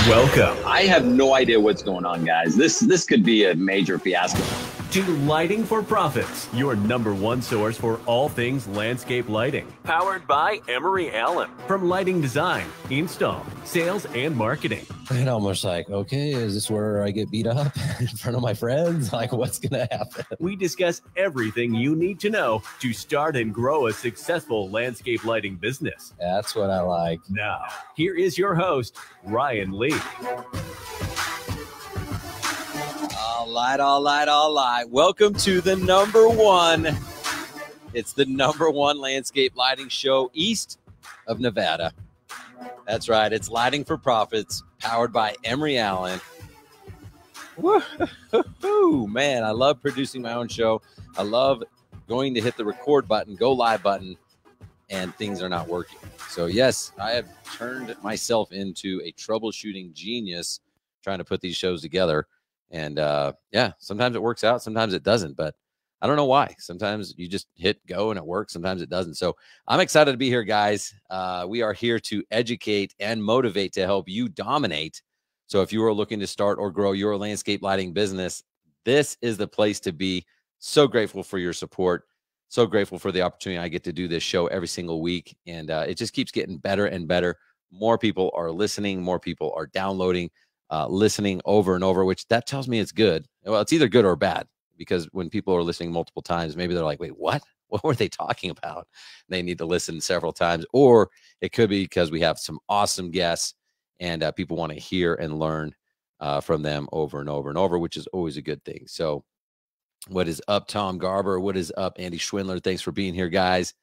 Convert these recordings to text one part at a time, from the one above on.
Welcome I have no idea what's going on, guys. This could be a major fiasco. to Lighting for Profits, your #1 source for all things landscape lighting. Powered by Emery Allen. From lighting design, install, sales, and marketing. And almost like, okay, is this where I get beat up in front of my friends? Like, what's going to happen? We discuss everything you need to know to start and grow a successful landscape lighting business. That's what I like. Now, here is your host, Ryan Lee. All right. Welcome to the #1. It's the #1 landscape lighting show east of Nevada. That's right. It's Lighting for Profits, powered by Emery Allen. Woo-hoo-hoo, man, I love producing my own show. I love going to hit the record button, go live button, and things are not working. So, yes, I have turned myself into a troubleshooting genius trying to put these shows together. And yeah, sometimes it works out, sometimes it doesn't, but I don't know why. Sometimes you just hit go and it works, sometimes it doesn't. So I'm excited to be here, guys. We are here to educate and motivate to help you dominate. So if you are looking to start or grow your landscape lighting business, this is the place to be. So grateful for your support. So grateful for the opportunity I get to do this show every single week. And it just keeps getting better and better. More people are listening, more people are downloading, listening over and over, which that tells me it's good. Well, it's either good or bad, because when people are listening multiple times, maybe they're like, wait, what were they talking about? They need to listen several times. Or it could be because we have some awesome guests and people want to hear and learn from them over and over and over, which is always a good thing. So what is up, Tom Garber? What is up, Andy Schwindler? Thanks for being here, guys.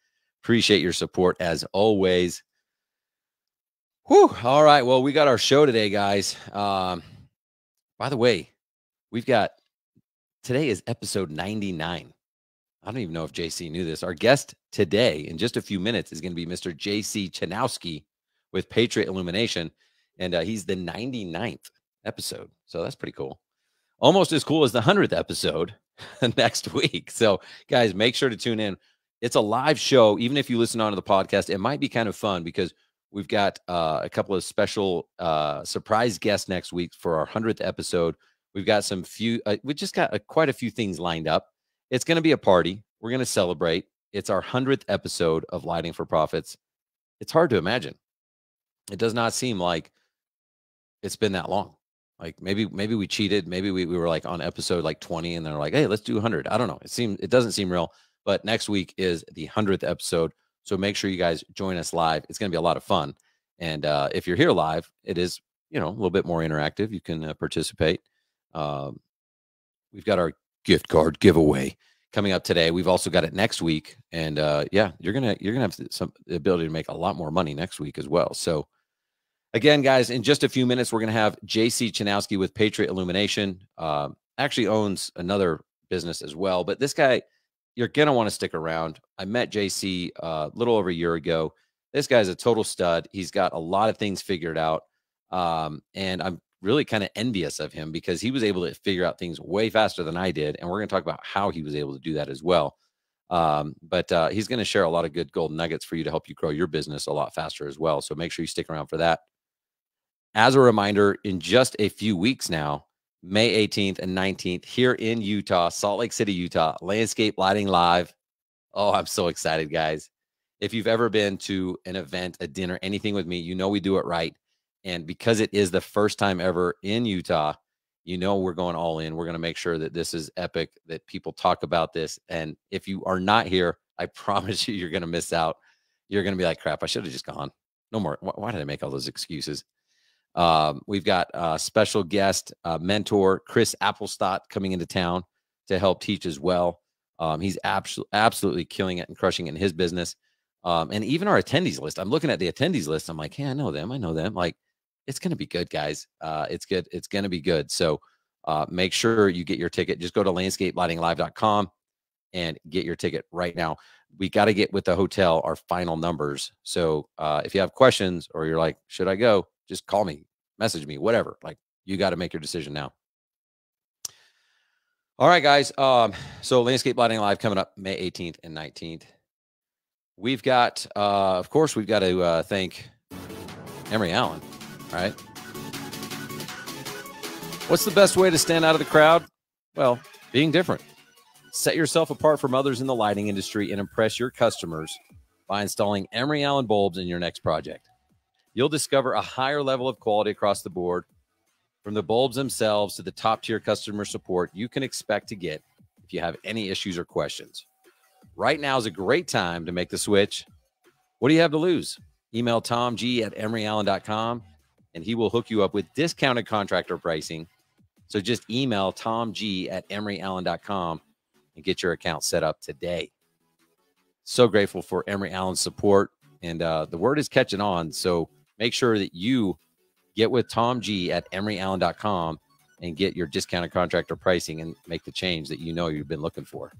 Appreciate your support as always. Whew. All right. Well, we got our show today, guys. By the way, today is episode 99. I don't even know if JC knew this. Our guest today, in just a few minutes, is going to be Mr. JC Chanowsky with Patriot Illumination. And he's the 99th episode. So that's pretty cool. Almost as cool as the 100th episode next week. So, guys, make sure to tune in. It's a live show. Even if you listen on to the podcast, it might be kind of fun because we've got a couple of special surprise guests next week for our 100th episode. We've got we just got quite a few things lined up. It's going to be a party. We're going to celebrate. It's our 100th episode of Lighting for Profits. It's hard to imagine. It does not seem like it's been that long. Like maybe we cheated. Maybe we were like on episode like 20 and they're like, hey, let's do 100. I don't know. It doesn't seem real, but next week is the 100th episode. So make sure you guys join us live. It's going to be a lot of fun. And if you're here live, it is, a little bit more interactive. You can participate. We've got our gift card giveaway coming up today. We've also got it next week. And yeah, you're going to have the ability to make a lot more money next week as well. So again, guys, in just a few minutes, we're going to have JC Chanowsky with Patriot Illumination. Actually owns another business as well. But this guy, you're going to want to stick around. I met JC a little over a year ago. This guy's a total stud. He's got a lot of things figured out. And I'm really kind of envious of him because he was able to figure out things way faster than I did. And we're going to talk about how he was able to do that as well. But he's going to share a lot of good golden nuggets for you to help you grow your business a lot faster as well. So make sure you stick around for that. As a reminder, in just a few weeks now, May 18th and 19th here in Utah, Salt Lake City, Utah, Landscape Lighting Live. Oh, I'm so excited, guys. If you've ever been to an event, a dinner, anything with me, you know we do it right. And because it is the first time ever in Utah, we're going all in. We're going to make sure that this is epic, that people talk about this. And if you are not here, I promise you, you're going to miss out. You're going to be like, crap, I should have just gone. No more. Why did I make all those excuses? We've got a special guest, mentor, Chris Applestadt, coming into town to help teach as well. He's absolutely killing it and crushing it in his business. And even our attendees list, I'm looking at the attendees list. I'm like, hey, I know them. Like, it's going to be good, guys. It's good. It's going to be good. So make sure you get your ticket. Just go to landscapelightinglive.com and get your ticket right now. We got to get with the hotel our final numbers. So if you have questions or you're like, should I go? Just call me, message me, whatever. Like, you got to make your decision now. All right, guys. So Landscape Lighting Live coming up May 18th and 19th. We've got, of course, we've got to thank Emery Allen, right? What's the best way to stand out of the crowd? Well, being different. Set yourself apart from others in the lighting industry and impress your customers by installing Emery Allen bulbs in your next project. You'll discover a higher level of quality across the board, from the bulbs themselves to the top-tier customer support you can expect to get if you have any issues or questions. Right now is a great time to make the switch. What do you have to lose? Email Tom G at emeryallen.com, and he will hook you up with discounted contractor pricing. So just email Tom G at emeryallen.com and get your account set up today. So grateful for Emery Allen's support, and the word is catching on. So make sure that you get with Tom G at emeryallen.com and get your discounted contractor pricing and make the change that you know you've been looking for.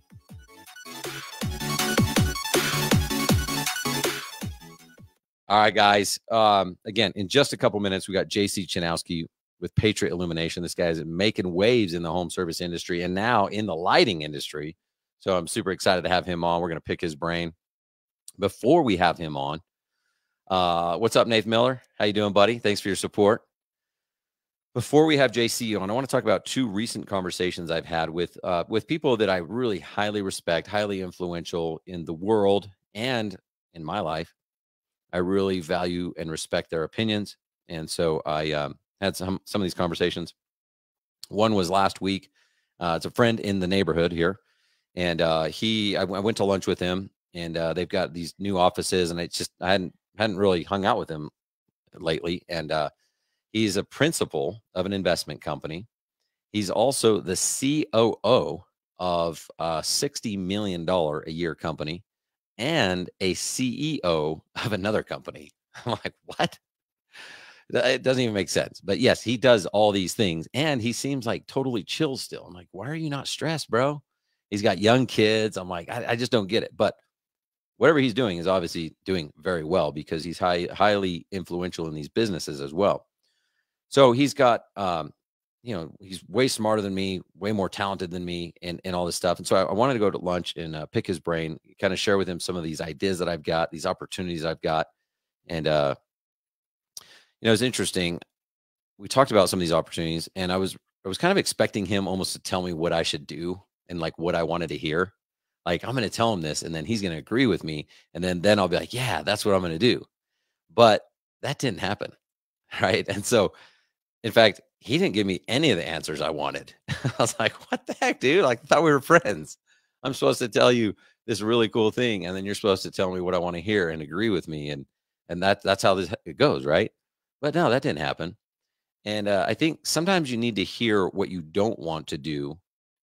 All right, guys. Again, in just a couple minutes, we got JC Chanowsky with Patriot Illumination. This guy is making waves in the home service industry and now in the lighting industry. So I'm super excited to have him on. We're going to pick his brain. Before we have him on, what's up, Nathan Miller? How you doing, buddy? Thanks for your support. Before we have JC on, I want to talk about two recent conversations I've had with people that I really highly respect, highly influential in the world and in my life. I really value and respect their opinions. And so I had some of these conversations. One was last week. It's a friend in the neighborhood here. And I went to lunch with him, and they've got these new offices, and I hadn't really hung out with him lately. And he's a principal of an investment company. He's also the COO of a $60 million a year company and a CEO of another company. I'm like, what? It doesn't even make sense. But yes, he does all these things, and he seems like totally chill still. I'm like, why are you not stressed, bro? He's got young kids. I'm like, I just don't get it. But whatever he's doing is obviously doing very well because he's highly influential in these businesses as well. So he's got, he's way smarter than me, way more talented than me, and all this stuff. And so I wanted to go to lunch and pick his brain, kind of share with him some of these ideas that I've got, these opportunities I've got. And, it's interesting. We talked about some of these opportunities, and I was kind of expecting him almost to tell me what I should do and like what I wanted to hear. Like, I'm going to tell him this, and then he's going to agree with me. And then I'll be like, yeah, that's what I'm going to do. But that didn't happen. Right. And so, in fact, he didn't give me any of the answers I wanted. I was like, what the heck, dude? Like, I thought we were friends. I'm supposed to tell you this really cool thing, and then you're supposed to tell me what I want to hear and agree with me. And that's how it goes, right? But no, that didn't happen. And I think sometimes you need to hear what you don't want to do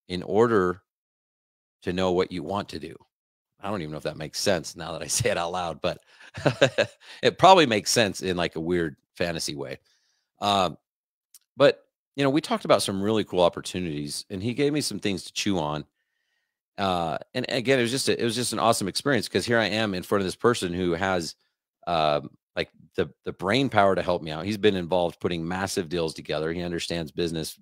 in order to know what you want to do. I don't even know if that makes sense now that I say it out loud, but it probably makes sense in like a weird fantasy way. But we talked about some really cool opportunities, and he gave me some things to chew on. And again, it was just an awesome experience because here I am in front of this person who has like the brain power to help me out. He's been involved putting massive deals together. He understands business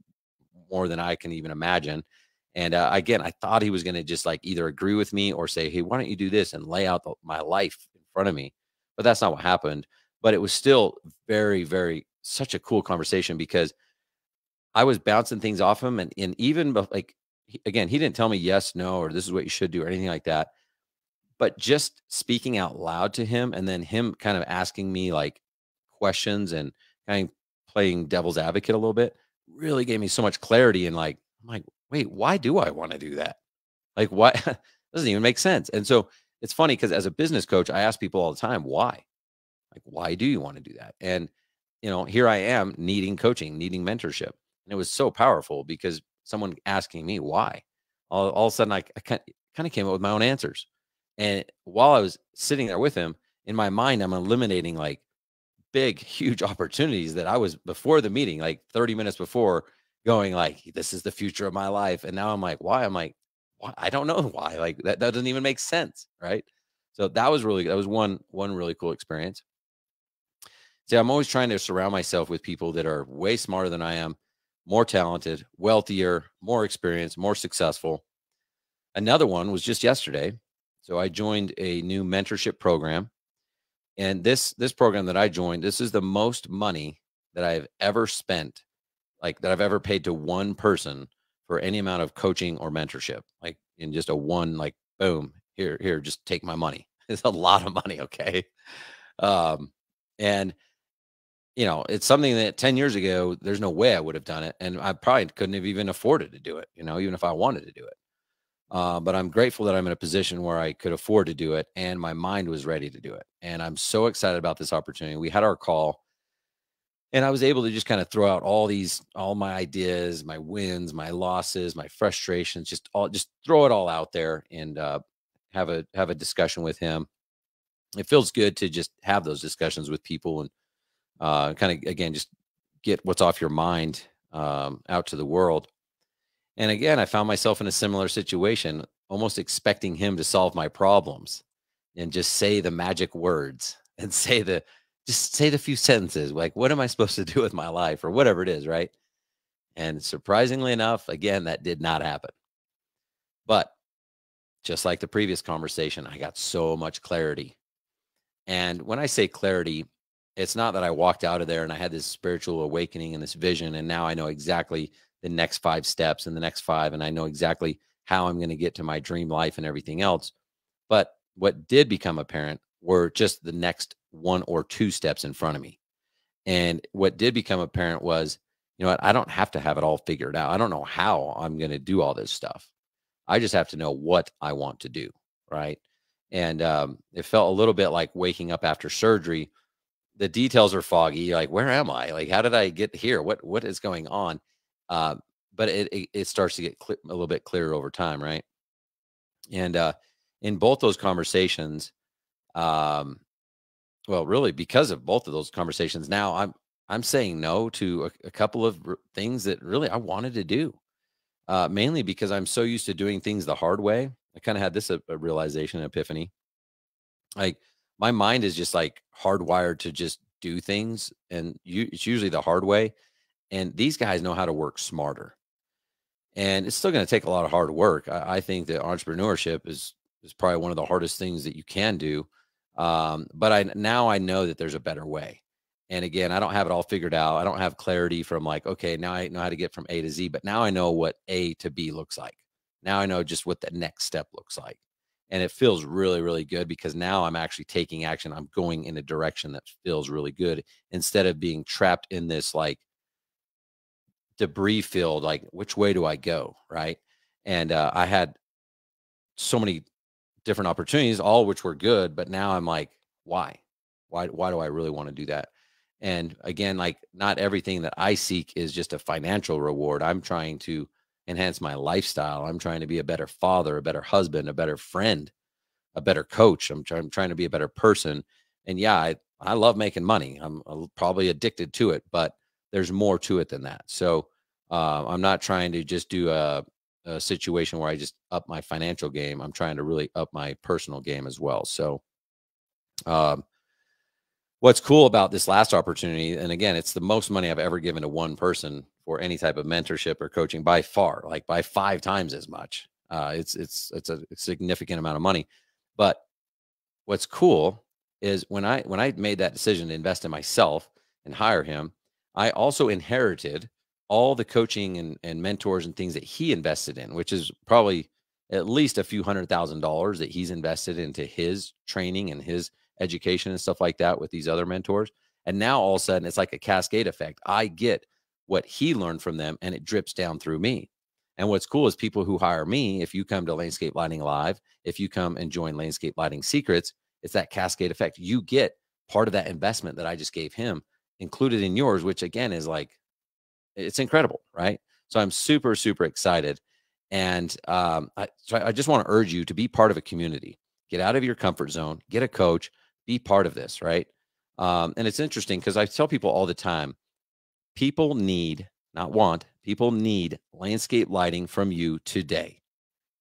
more than I can even imagine. And again, I thought he was going to just like either agree with me or say, hey, why don't you do this and lay out my life in front of me? But that's not what happened. But it was still very, very such a cool conversation because I was bouncing things off him. And even like, again, he didn't tell me yes, no, or this is what you should do or anything like that. But just speaking out loud to him and then him kind of asking me like questions and kind of playing devil's advocate a little bit really gave me so much clarity. And like, I'm like, wait, why do I want to do that? Like, why? Doesn't even make sense. And so it's funny because as a business coach, I ask people all the time, why? Like, why do you want to do that? And, here I am needing coaching, needing mentorship. And it was so powerful because someone asking me why. All of a sudden, I kind of came up with my own answers. And while I was sitting there with him, in my mind, I'm eliminating like big, huge opportunities that I was before the meeting, like 30 minutes before, going like, this is the future of my life. And now I'm like, why? I'm like, why? I don't know why. Like that doesn't even make sense. Right. So that was one really cool experience. See, I'm always trying to surround myself with people that are way smarter than I am, more talented, wealthier, more experienced, more successful. Another one was just yesterday. So I joined a new mentorship program. And this program that I joined, this is the most money that I've ever spent like that I've ever paid to one person for any amount of coaching or mentorship. Like in just a one, like boom, here, just take my money. It's a lot of money. Okay. Um, and it's something that 10 years ago, there's no way I would have done it. And I probably couldn't have even afforded to do it, even if I wanted to do it. But I'm grateful that I'm in a position where I could afford to do it and my mind was ready to do it. And I'm so excited about this opportunity. We had our call and I was able to just kind of throw out all my ideas, my wins, my losses, my frustrations, just throw it all out there and have a discussion with him. It feels good to just have those discussions with people and kind of, again, just get what's off your mind out to the world. And again, I found myself in a similar situation, almost expecting him to solve my problems and just say the magic words and just say the few sentences. Like, what am I supposed to do with my life or whatever it is, right? And surprisingly enough, again, that did not happen. But just like the previous conversation, I got so much clarity. And when I say clarity, it's not that I walked out of there and I had this spiritual awakening and this vision, and now I know exactly the next 5 steps and the next 5, and I know exactly how I'm going to get to my dream life and everything else. But what did become apparent were just the next 1 or 2 steps in front of me. And what did become apparent was, what, I don't have to have it all figured out. I don't know how I'm going to do all this stuff. I just have to know what I want to do, right? And it felt a little bit like waking up after surgery. The details are foggy. Like, where am I? Like, how did I get here? What is going on? But it starts to get a little bit clearer over time, right? And in both those conversations, well, really, because of both of those conversations, now I'm saying no to a couple of things that really I wanted to do, mainly because I'm so used to doing things the hard way. I kind of had this a realization, an epiphany. Like, my mind is just like hardwired to just do things, and it's usually the hard way. And these guys know how to work smarter. And it's still going to take a lot of hard work. I think that entrepreneurship is probably one of the hardest things that you can do. But now I know that there's a better way. And again, I don't have it all figured out. I don't have clarity from like, okay, now I know how to get from A to Z, but now I know what A to B looks like. Now I know just what the next step looks like. And it feels really, really good because now I'm actually taking action. I'm going in a direction that feels really good instead of being trapped in this like debris field, like which way do I go, right? And I had so many different opportunities, all which were good, but now I'm like, why do I really want to do that? And again, like, not everything that I seek is just a financial reward. I'm trying to enhance my lifestyle. I'm trying to be a better father, a better husband, a better friend, a better coach. I'm trying to be a better person. And yeah, I love making money. I'm probably addicted to it, but there's more to it than that. So I'm not trying to just do a situation where I just up my financial game. I'm trying to really up my personal game as well. So what's cool about this last opportunity, and again, it's the most money I've ever given to one person for any type of mentorship or coaching by far, like by 5 times as much. It's a significant amount of money. But what's cool is when I made that decision to invest in myself and hire him, I also inherited all the coaching and mentors and things that he invested in, which is probably at least a few $100,000 that he's invested into his training and his education and stuff like that with these other mentors. And now all of a sudden it's like a cascade effect. I get what he learned from them and it drips down through me. And what's cool is people who hire me, if you come to Landscape Lighting Live, if you come and join Landscape Lighting Secrets, it's that cascade effect. You get part of that investment that I just gave him included in yours, which again is like, it's incredible, right? So I'm super, super excited. And I just want to urge you to be part of a community. Get out of your comfort zone, get a coach, be part of this, right? And it's interesting because I tell people all the time, people need, not want, people need landscape lighting from you today,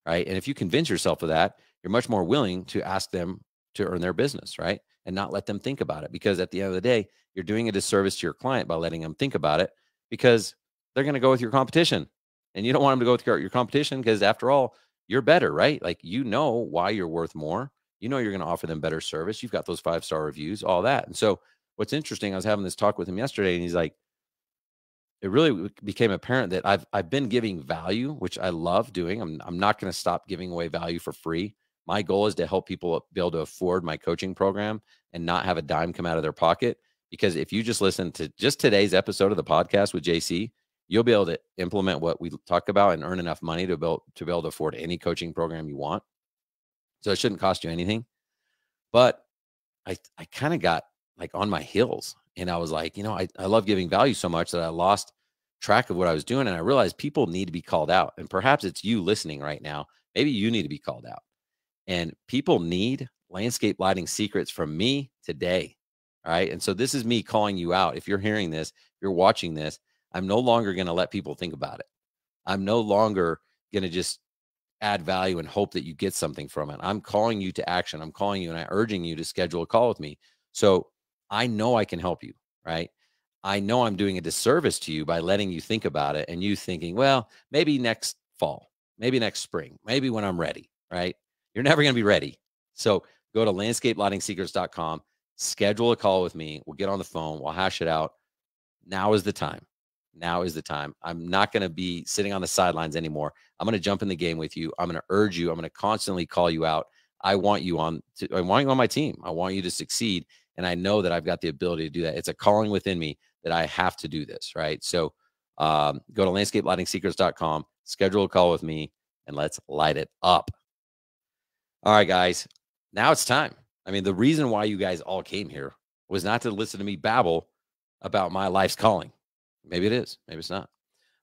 right? And if you convince yourself of that, you're much more willing to ask them to earn their business, right? And not let them think about it. Because at the end of the day, you're doing a disservice to your client by letting them think about it, because they're going to go with your competition. And you don't want them to go with your competition because after all, you're better, right? Like, you know why you're worth more. You know you're going to offer them better service. You've got those 5-star reviews, all that. And so what's interesting, I was having this talk with him yesterday, and he's like, it really became apparent that I've been giving value, which I love doing. I'm not going to stop giving away value for free. My goal is to help people be able to afford my coaching program and not have a dime come out of their pocket. Because if you just listen to just today's episode of the podcast with JC, you'll be able to implement what we talk about and earn enough money to be able to afford any coaching program you want. So it shouldn't cost you anything. But I kind of got like on my heels, and I was like, I love giving value so much that I lost track of what I was doing. And I realized people need to be called out. And perhaps it's you listening right now. Maybe you need to be called out. And people need landscape lighting secrets from me today. All right. And so this is me calling you out. If you're hearing this, if you're watching this, I'm no longer going to let people think about it. I'm no longer going to just add value and hope that you get something from it. I'm calling you to action. I'm calling you and I'm urging you to schedule a call with me. So I know I can help you, right? I know I'm doing a disservice to you by letting you think about it and you thinking, well, maybe next fall, maybe next spring, maybe when I'm ready, right? You're never going to be ready. So go to landscapelightingsecrets.com, schedule a call with me. We'll get on the phone. We'll hash it out. Now is the time. Now is the time. I'm not going to be sitting on the sidelines anymore. I'm going to jump in the game with you. I'm going to urge you. I'm going to constantly call you out. I want you on my team. I want you to succeed. And I know that I've got the ability to do that. It's a calling within me that I have to do this, right? So go to landscapelightingsecrets.com, schedule a call with me, and let's light it up. All right, guys, now it's time. I mean, the reason why you guys all came here was not to listen to me babble about my life's calling. Maybe it is, maybe it's not.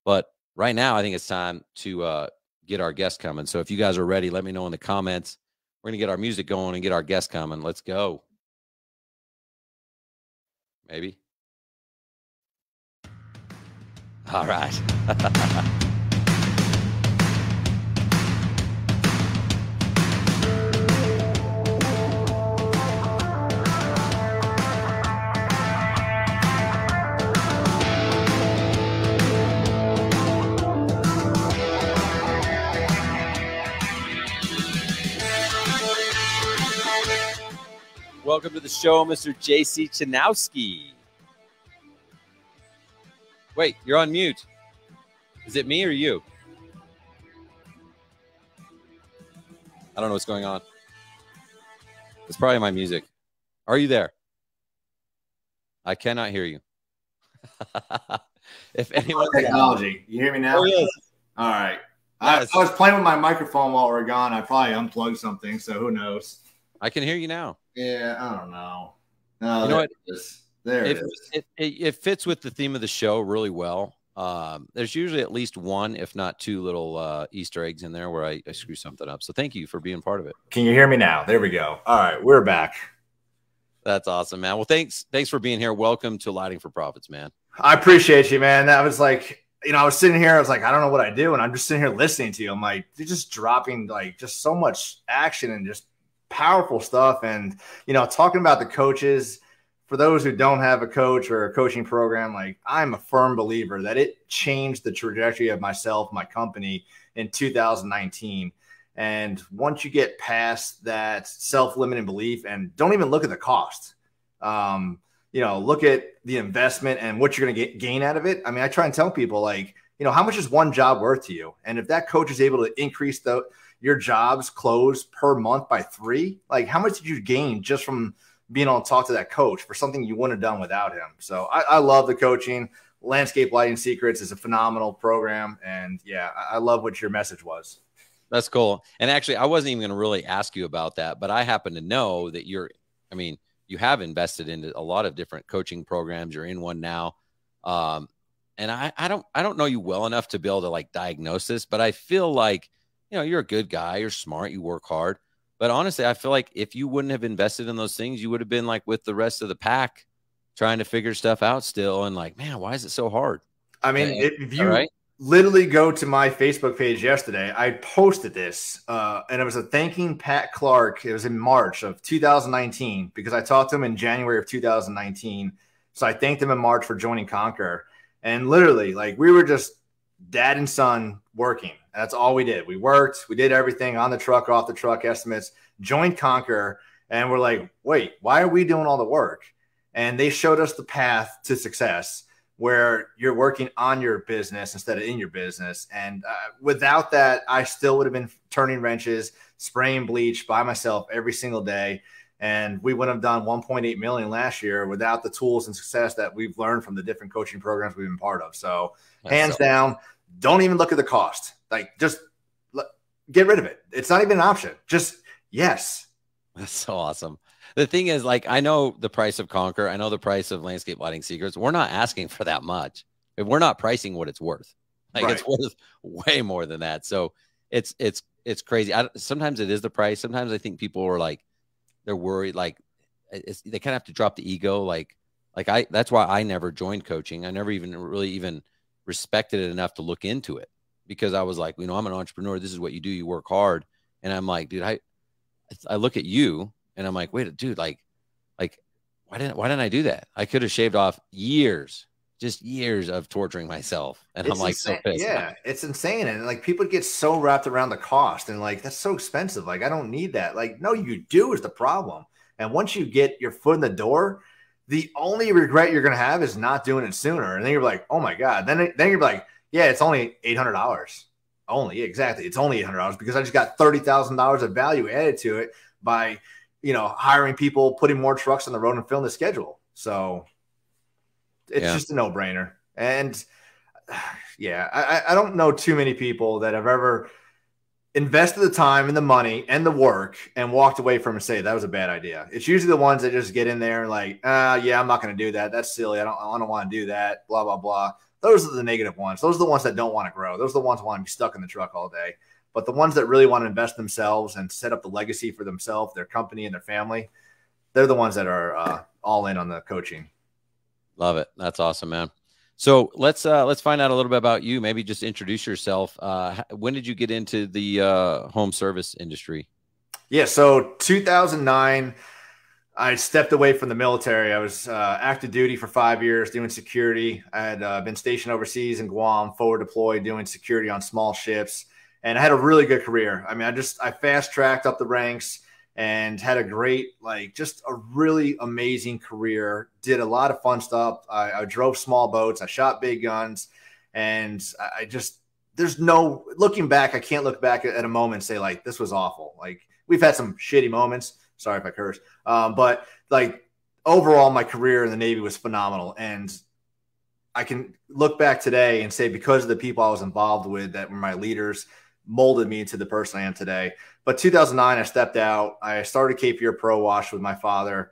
But right now, I think it's time to get our guest coming. So if you guys are ready, let me know in the comments. We're going to get our music going and get our guest coming. Let's go. Maybe. All right. Welcome to the show, Mr. JC Chanowsky. Wait, you're on mute. Is it me or you? I don't know what's going on. It's probably my music. Are you there? I cannot hear you. If anyone technology, you hear me now? Oh, yes. All right. Yes. I was playing with my microphone while we were gone. I probably unplugged something, so who knows? I can hear you now. Yeah, I don't know. No, you know what? There it is. It fits with the theme of the show really well. There's usually at least one, if not two, little Easter eggs in there where I screw something up. So thank you for being part of it. Can you hear me now? There we go. All right, we're back. That's awesome, man. Well, thanks for being here. Welcome to Lighting for Profits, man. I appreciate you, man. That was like, I was sitting here. I was like, I don't know what I do, and I'm just sitting here listening to you. I'm like, you're just dropping like just so much action and just powerful stuff. And talking about the coaches. For those who don't have a coach or a coaching program, like I'm a firm believer that it changed the trajectory of myself, my company in 2019. And once you get past that self-limiting belief and don't even look at the cost, look at the investment and what you're going to gain out of it. I mean, I try and tell people like, how much is one job worth to you? And if that coach is able to increase your jobs closed per month by 3, like how much did you gain just from being able to talk to that coach for something you wouldn't have done without him? So I love the coaching. Landscape Lighting Secrets is a phenomenal program. And yeah, I love what your message was. That's cool. And actually, I wasn't even going to really ask you about that, but I happen to know that you have invested into a lot of different coaching programs. You're in one now. And I don't know you well enough to be able to like diagnose this, but I feel like, you're a good guy, you're smart, you work hard. But honestly, I feel like if you wouldn't have invested in those things, you would have been like with the rest of the pack trying to figure stuff out still. And like, man, why is it so hard? I mean, if you literally go to my Facebook page yesterday, I posted this and it was a thanking Pat Clark. It was in March of 2019 because I talked to him in January of 2019. So I thanked him in March for joining Conquer. And literally, like we were just dad and son working. That's all we did. We worked. We did everything on the truck, off the truck, estimates, joined Conquer. And we're like, wait, why are we doing all the work? And they showed us the path to success. where you're working on your business instead of in your business. And without that, I still would have been turning wrenches, spraying bleach by myself every single day. And we wouldn't have done 1.8 million last year without the tools and success that we've learned from the different coaching programs we've been part of. So hands down, don't even look at the cost. Like, just get rid of it. It's not even an option. Just yes. That's so awesome. The thing is, like, I know the price of Conquer. I know the price of Landscape Lighting Secrets. We're not asking for that much. If we're not pricing what it's worth, like it's worth way more than that. So it's crazy. Sometimes it is the price. Sometimes I think people are like, they're worried. Like they kind of have to drop the ego. That's why I never joined coaching. I never even really respected it enough to look into it, because I was like, I'm an entrepreneur. This is what you do. You work hard. And I'm like, dude, I look at you and I'm like, wait, dude, like, why didn't I do that? I could have shaved off years of torturing myself. And I'm like, so pissed. Yeah, it's insane. And like, people get so wrapped around the cost and like, that's so expensive. Like, I don't need that. Like, no, you do is the problem. And once you get your foot in the door, the only regret you're going to have is not doing it sooner. And then you're like, oh my God. Then you're like, yeah, it's only $800. Only, yeah, exactly. It's only $800 because I just got $30,000 of value added to it by, hiring people, putting more trucks on the road and filling the schedule. So it's just a no-brainer. And yeah, I don't know too many people that have ever invested the time and the money and the work and walked away from and say that was a bad idea. It's usually the ones that just get in there and like, yeah, I'm not going to do that. That's silly. I don't want to do that. Blah, blah, blah. Those are the negative ones. Those are the ones that don't want to grow. Those are the ones that want to be stuck in the truck all day. But the ones that really want to invest themselves and set up the legacy for themselves, their company, and their family, they're the ones that are all in on the coaching. Love it. That's awesome, man. So let's find out a little bit about you. Maybe just introduce yourself. When did you get into the home service industry? Yeah, so 2009, I stepped away from the military. I was active duty for 5 years doing security. I had been stationed overseas in Guam, forward deployed, doing security on small ships. And I had a really good career. I mean, I fast tracked up the ranks and had a great, just a really amazing career. Did a lot of fun stuff. I drove small boats. I shot big guns. And there's no, looking back, I can't look back at a moment and say, like, this was awful. Like, we've had some shitty moments. Sorry if I curse. But, like, overall, my career in the Navy was phenomenal. And I can look back today and say, because of the people I was involved with that were my leaders, molded me into the person I am today. But 2009, I stepped out. I started Cape Fear Pro Wash with my father.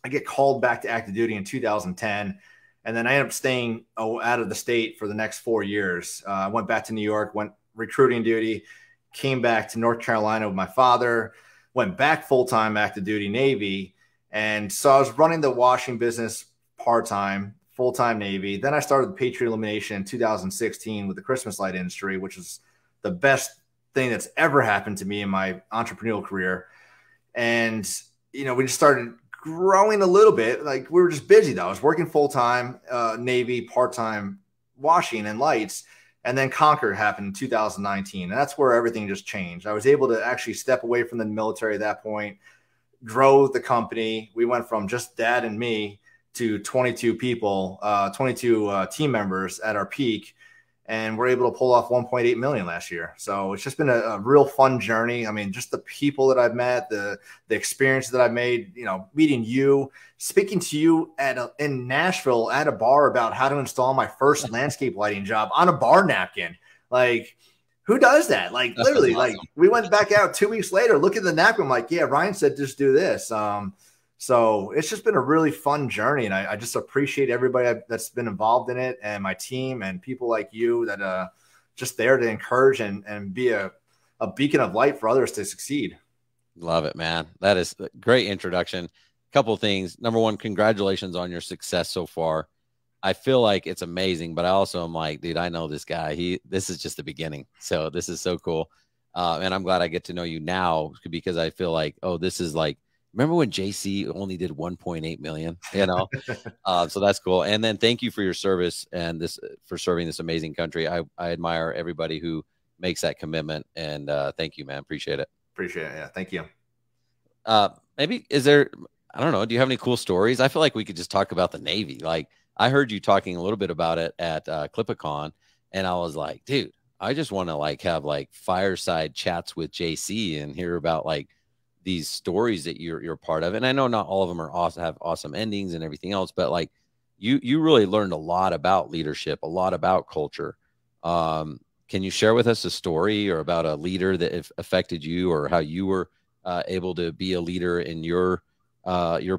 I get called back to active duty in 2010. And then I ended up staying out of the state for the next 4 years. I went back to New York, went recruiting duty, came back to North Carolina with my father, went back full-time active duty Navy. And so I was running the washing business part-time, full-time Navy. Then I started the Patriot Illumination in 2016 with the Christmas light industry, which was the best thing that's ever happened to me in my entrepreneurial career. And, we just started growing a little bit. Like, we were just busy though. I was working full-time, Navy, part-time washing and lights. And then Conquer happened in 2019. And that's where everything just changed. I was able to actually step away from the military at that point, grow the company. We went from just dad and me to 22 people, 22 team members at our peak. And we're able to pull off 1.8 million last year. So it's just been a real fun journey. I mean, just the people that I've met, the experiences that I've made, meeting you, speaking to you in Nashville at a bar about how to install my first landscape lighting job on a bar napkin. Like, who does that? Like, literally, awesome. Like, we went back out 2 weeks later, look at the napkin. I'm like, yeah, Ryan said, just do this. So it's just been a really fun journey. And I just appreciate everybody that's been involved in it, and my team and people like you that are just there to encourage and be a beacon of light for others to succeed. Love it, man. That is a great introduction. Couple of things. Number one, congratulations on your success so far. I feel like it's amazing, but I also am like, dude, I know this guy. This is just the beginning. So this is so cool. And I'm glad I get to know you now, because I feel like, oh, this is like, remember when JC only did 1.8 million, so that's cool. And then thank you for your service and for serving this amazing country. I admire everybody who makes that commitment, and thank you, man. Appreciate it. Appreciate it. Yeah. Thank you. Maybe I don't know. Do you have any cool stories? I feel like we could just talk about the Navy. Like, I heard you talking a little bit about it at Clipicon, and I was like, dude, I just want to like have like fireside chats with JC and hear about like these stories that you're part of. And I know not all of them are awesome, have awesome endings and everything else, but like you really learned a lot about leadership, a lot about culture. Can you share with us a story or about a leader that affected you, or how you were able to be a leader in your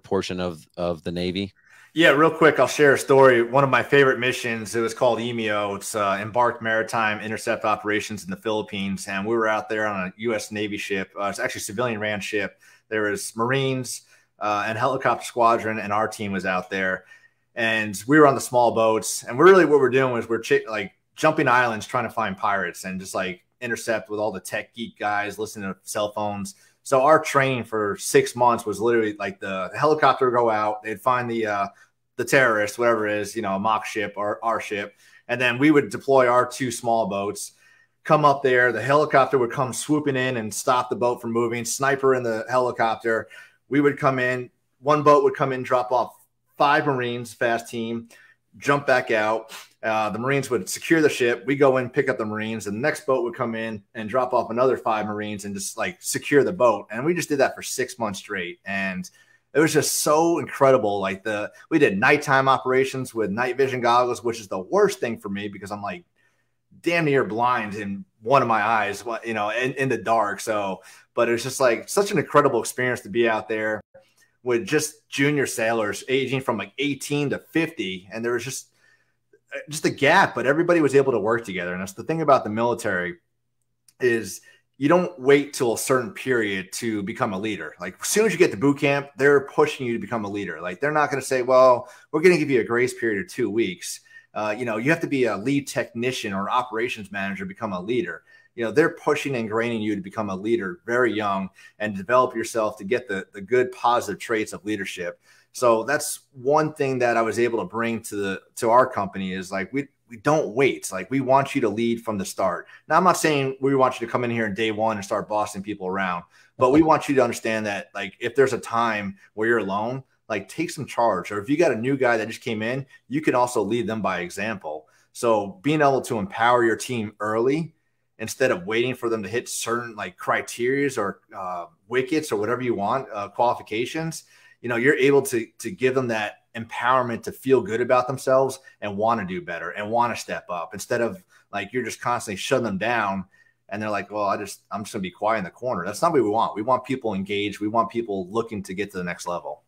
portion of the Navy? Yeah, real quick, I'll share a story. One of my favorite missions, it was called EMEO. It's Embarked Maritime Intercept Operations in the Philippines. And we were out there on a U.S. Navy ship. It's actually a civilian ran ship. There was Marines and helicopter squadron, and our team was out there. And we were on the small boats. And really what we're doing was we're like jumping islands trying to find pirates and just like intercept with all the tech geek guys listening to cell phones. So our training for 6 months was literally like the helicopter would go out, they'd find the terrorist, whatever it is, a mock ship or our ship. And then we would deploy our 2 small boats, come up there. The helicopter would come swooping in and stop the boat from moving. Sniper in the helicopter. We would come in. One boat would come in, drop off 5 Marines, fast team, jump back out. The Marines would secure the ship. We go in, pick up the Marines, and the next boat would come in and drop off another 5 Marines and just like secure the boat. And we just did that for 6 months straight. And it was just so incredible. Like we did nighttime operations with night vision goggles, which is the worst thing for me because I'm like damn near blind in one of my eyes, in the dark. So, but it was just like such an incredible experience to be out there with just junior sailors aging from like 18 to 50. And there was just a gap, but everybody was able to work together. And that's the thing about the military is you don't wait till a certain period to become a leader. Like as soon as you get to boot camp, they're pushing you to become a leader. Like they're not going to say, well, we're going to give you a grace period of 2 weeks. You have to be a lead technician or operations manager to become a leader. They're pushing and graining you to become a leader very young and develop yourself to get the good positive traits of leadership. So that's one thing that I was able to bring to our company is like, we don't wait. Like we want you to lead from the start. Now, I'm not saying we want you to come in here in day one and start bossing people around, but we want you to understand that like, if there's a time where you're alone, like take some charge, or if you got a new guy that just came in, you can also lead them by example. So being able to empower your team early instead of waiting for them to hit certain like criterias or wickets or whatever you want, qualifications, you're able to give them that empowerment to feel good about themselves and want to do better and want to step up instead of like you're just constantly shutting them down and they're like, well, I'm just going to be quiet in the corner. That's not what we want. We want people engaged. We want people looking to get to the next level.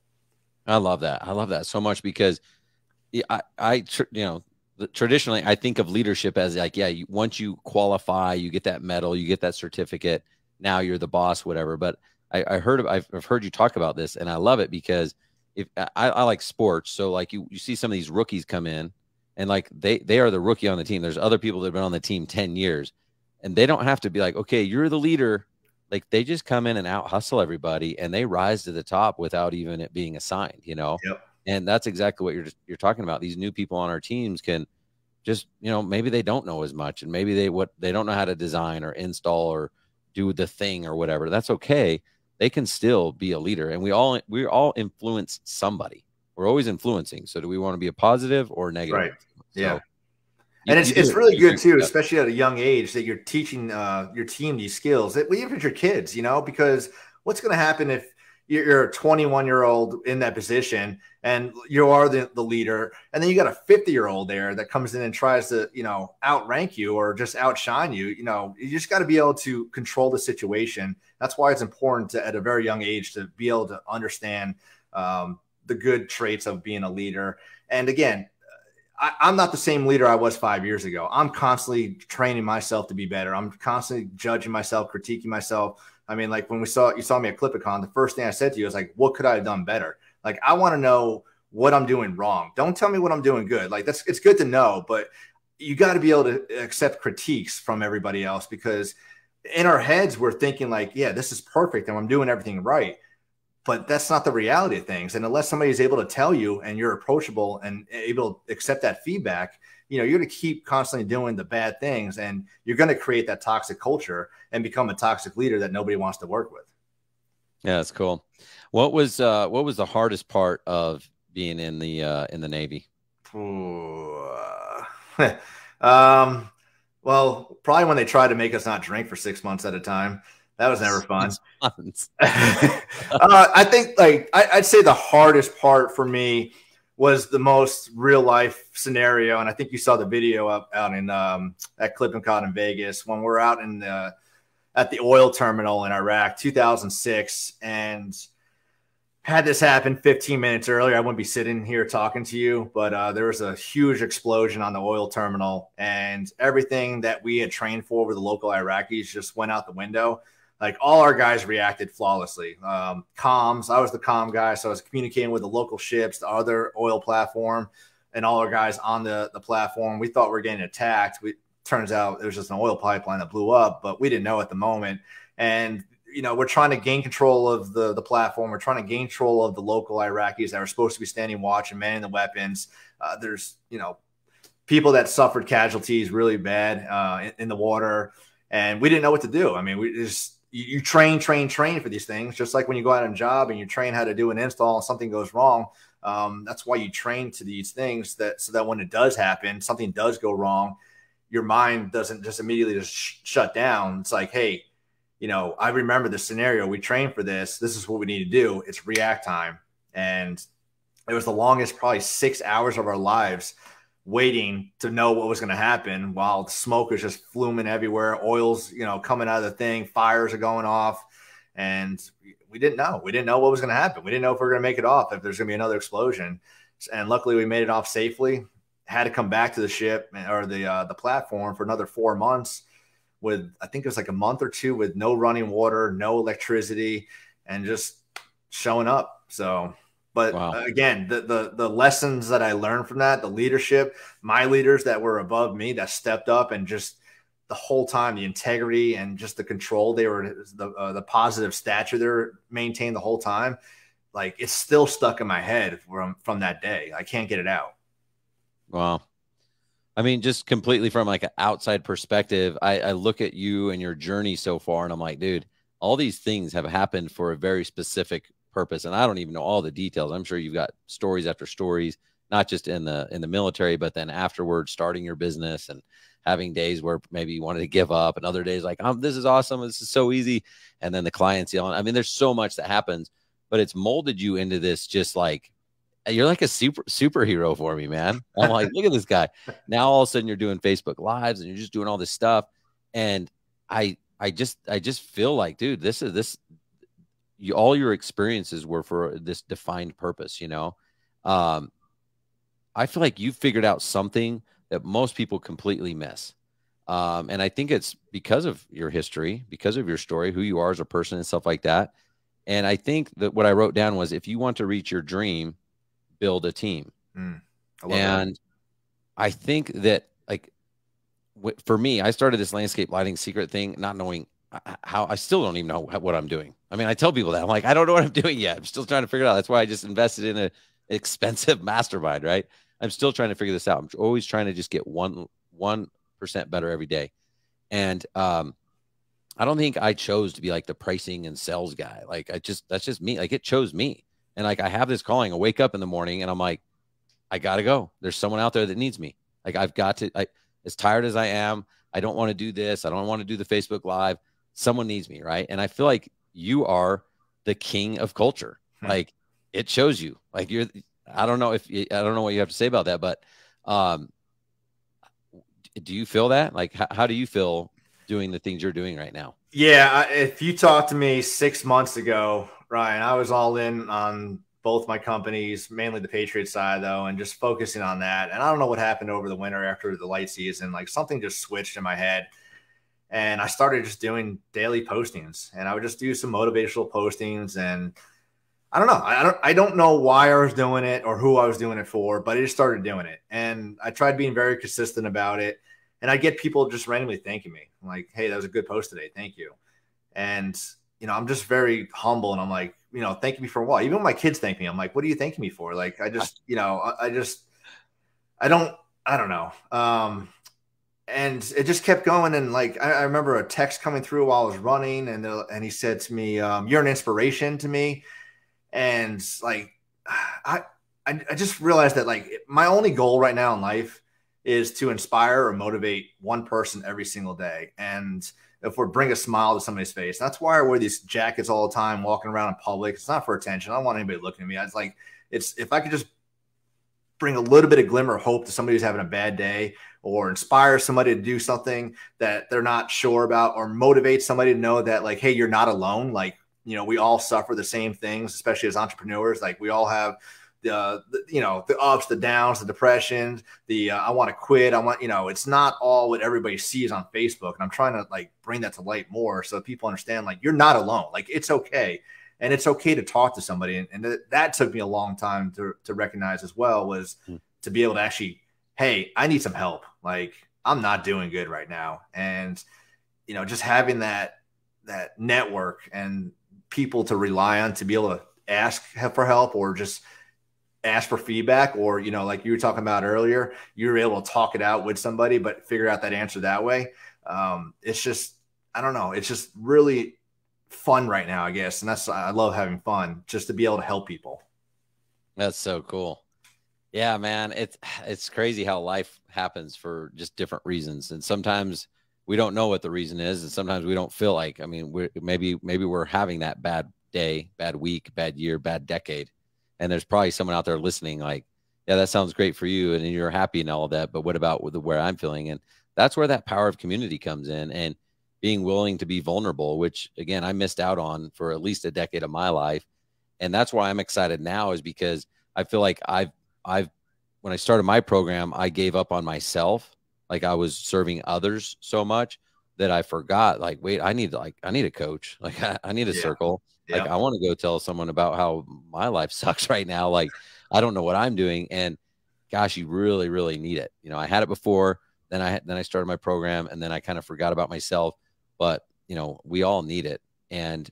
I love that. I love that so much because traditionally I think of leadership as like, yeah, once you qualify, you get that medal, you get that certificate. Now you're the boss, whatever. But I've heard you talk about this, and I love it because if I like sports, so like you see some of these rookies come in, and like they are the rookie on the team. There's other people that have been on the team 10 years, and they don't have to be like, okay, you're the leader. Like they just come in and out hustle everybody, and they rise to the top without even it being assigned, Yep. And that's exactly what you're talking about. These new people on our teams can just, maybe they don't know as much, and maybe they don't know how to design or install or do the thing or whatever. That's okay. They can still be a leader, and we all influence somebody. We're always influencing. So do we want to be a positive or negative? Right. Yeah. So and it's really good too, especially at a young age, that you're teaching your team these skills, even if your kids, because what's going to happen if you're a 21-year-old in that position and you are the leader, and then you got a 50-year-old there that comes in and tries to, outrank you or just outshine you. You just got to be able to control the situation. That's why it's important to, at a very young age, to be able to understand the good traits of being a leader. And again, I'm not the same leader I was 5 years ago. I'm constantly training myself to be better. I'm constantly judging myself, critiquing myself. I mean, like when you saw me at Clipicon, the first thing I said to you was like, what could I have done better? Like, I want to know what I'm doing wrong. Don't tell me what I'm doing good. Like it's good to know, but you got to be able to accept critiques from everybody else, because in our heads, we're thinking like, yeah, this is perfect and I'm doing everything right. But that's not the reality of things. And unless somebody is able to tell you and you're approachable and able to accept that feedback, you're going to keep constantly doing the bad things, and you're going to create that toxic culture and become a toxic leader that nobody wants to work with. Yeah, that's cool. What was the hardest part of being in the Navy? Well, probably when they tried to make us not drink for 6 months at a time. That was never fun. 6 months. I think I'd say the hardest part for me was the most real life scenario. And I think you saw the video out in at Clip and Cod in Vegas when we're out in at the oil terminal in Iraq, 2006. And had this happen 15 minutes earlier, I wouldn't be sitting here talking to you, but there was a huge explosion on the oil terminal, and everything that we had trained for with the local Iraqis just went out the window. Like, all our guys reacted flawlessly. Comms, I was the comm guy, so I was communicating with the local ships, the other oil platform, and all our guys on the platform. We thought we were getting attacked. Turns out it was just an oil pipeline that blew up, but we didn't know at the moment. And we're trying to gain control of the platform. We're trying to gain control of the local Iraqis that are supposed to be standing watch and manning the weapons. There's, people that suffered casualties really bad in the water, and we didn't know what to do. I mean, we just you train for these things, just like when you go out on a job and you train how to do an install and something goes wrong. That's why you train to these things, so that when it does happen, something does go wrong, your mind doesn't just immediately just shut down. It's like, hey, I remember the scenario. We trained for this. This is what we need to do. It's react time. And it was the longest, probably 6 hours of our lives waiting to know what was going to happen while smoke is just fluming everywhere. Oil's, coming out of the thing. Fires are going off. And we didn't know. We didn't know what was going to happen. We didn't know if we were going to make it off, if there's going to be another explosion. And luckily we made it off safely. Had to come back to the ship or the platform for another 4 months. With, I think it was like a month or two with no running water, no electricity, and just showing up. So, but wow. Again, the lessons that I learned from that, the leadership, my leaders that were above me that stepped up, and just the whole time, the integrity and just the control, the positive stature they were maintained the whole time. Like, it's still stuck in my head from that day. I can't get it out. Wow. I mean, just completely from like an outside perspective, I look at you and your journey so far, and I'm like, dude, all these things have happened for a very specific purpose. And I don't even know all the details. I'm sure you've got stories after stories, not just in the military, but then afterwards, starting your business and having days where maybe you wanted to give up, and other days like, this is awesome, this is so easy. And then the clients yelling. I mean, there's so much that happens, but it's molded you into this, just like, you're like a superhero for me, man. I'm like, look at this guy. Now all of a sudden you're doing Facebook Lives and you're just doing all this stuff. And I just feel like, dude, all your experiences were for this defined purpose, I feel like you figured out something that most people completely miss. And I think it's because of your history, because of your story, who you are as a person and stuff like that. And I think that what I wrote down was, if you want to reach your dream, build a team. And I think that, like, for me, I started this landscape lighting secret thing, not knowing how. I still don't even know what I'm doing. I mean, I tell people that, I'm like, I don't know what I'm doing yet. I'm still trying to figure it out. That's why I just invested in an expensive mastermind, right? I'm still trying to figure this out. I'm always trying to just get 1% better every day. And I don't think I chose to be like the pricing and sales guy. Like, that's just me. Like, it chose me. And like, I have this calling. I wake up in the morning and I'm like, I got to go. There's someone out there that needs me. Like, I've got to, as tired as I am, I don't want to do this. I don't want to do the Facebook Live. Someone needs me. Right. And I feel like you are the king of culture. Like, it shows you, like, I don't know what you have to say about that, but do you feel that? Like, how do you feel doing the things you're doing right now? Yeah. If you talked to me 6 months ago, Ryan, I was all in on both my companies, mainly the Patriot side, though, and just focusing on that. And I don't know what happened over the winter after the light season. Like, something just switched in my head. And I started just doing daily postings, and I would just do some motivational postings. And I don't know. I don't know why I was doing it or who I was doing it for, but I just started doing it. And I tried being very consistent about it. And I get people just randomly thanking me. I'm like, hey, that was a good post today. Thank you. And I'm just very humble, and I'm like, thank me for what? Even when my kids thank me, I'm like, what are you thanking me for? Like, I just, I don't know. And it just kept going. And like, I remember a text coming through while I was running, and he said to me, you're an inspiration to me. And like, I just realized that like my only goal right now in life is to inspire or motivate one person every single day. And if we bring a smile to somebody's face, that's why I wear these jackets all the time, walking around in public. It's not for attention. I don't want anybody looking at me. It's like, if I could just bring a little bit of glimmer of hope to somebody who's having a bad day, or inspire somebody to do something that they're not sure about, or motivate somebody to know that like, hey, you're not alone. Like, you know, we all suffer the same things, especially as entrepreneurs. Like we all have the ups, the downs, the depression, I want to quit. It's not all what everybody sees on Facebook. And I'm trying to like bring that to light more so people understand like, you're not alone. Like it's okay. And it's okay to talk to somebody. And that took me a long time to recognize as well, was to be able to actually, hey, I need some help. Like I'm not doing good right now. And, just having that network and people to rely on to be able to ask for help, or just ask for feedback, or, like you were talking about earlier, you were able to talk it out with somebody, but figure out that answer that way. It's just, I don't know. It's just really fun right now, I guess. And I love having fun, just to be able to help people. That's so cool. Yeah, man. It's crazy how life happens for just different reasons. And sometimes we don't know what the reason is. And sometimes we don't feel like, maybe we're having that bad day, bad week, bad year, bad decade. And there's probably someone out there listening like, yeah, that sounds great for you, and you're happy and all of that, but what about where I'm feeling? And that's where that power of community comes in, and being willing to be vulnerable, which again, I missed out on for at least a decade of my life. And that's why I'm excited now, is because I feel like when I started my program, I gave up on myself. Like I was serving others so much that I forgot, like, wait, I need a coach. Like I need a circle. Yeah. Like I want to go tell someone about how my life sucks right now. Like I don't know what I'm doing. And gosh, you really, really need it. I had it before, then I started my program, and then I kind of forgot about myself, but we all need it. And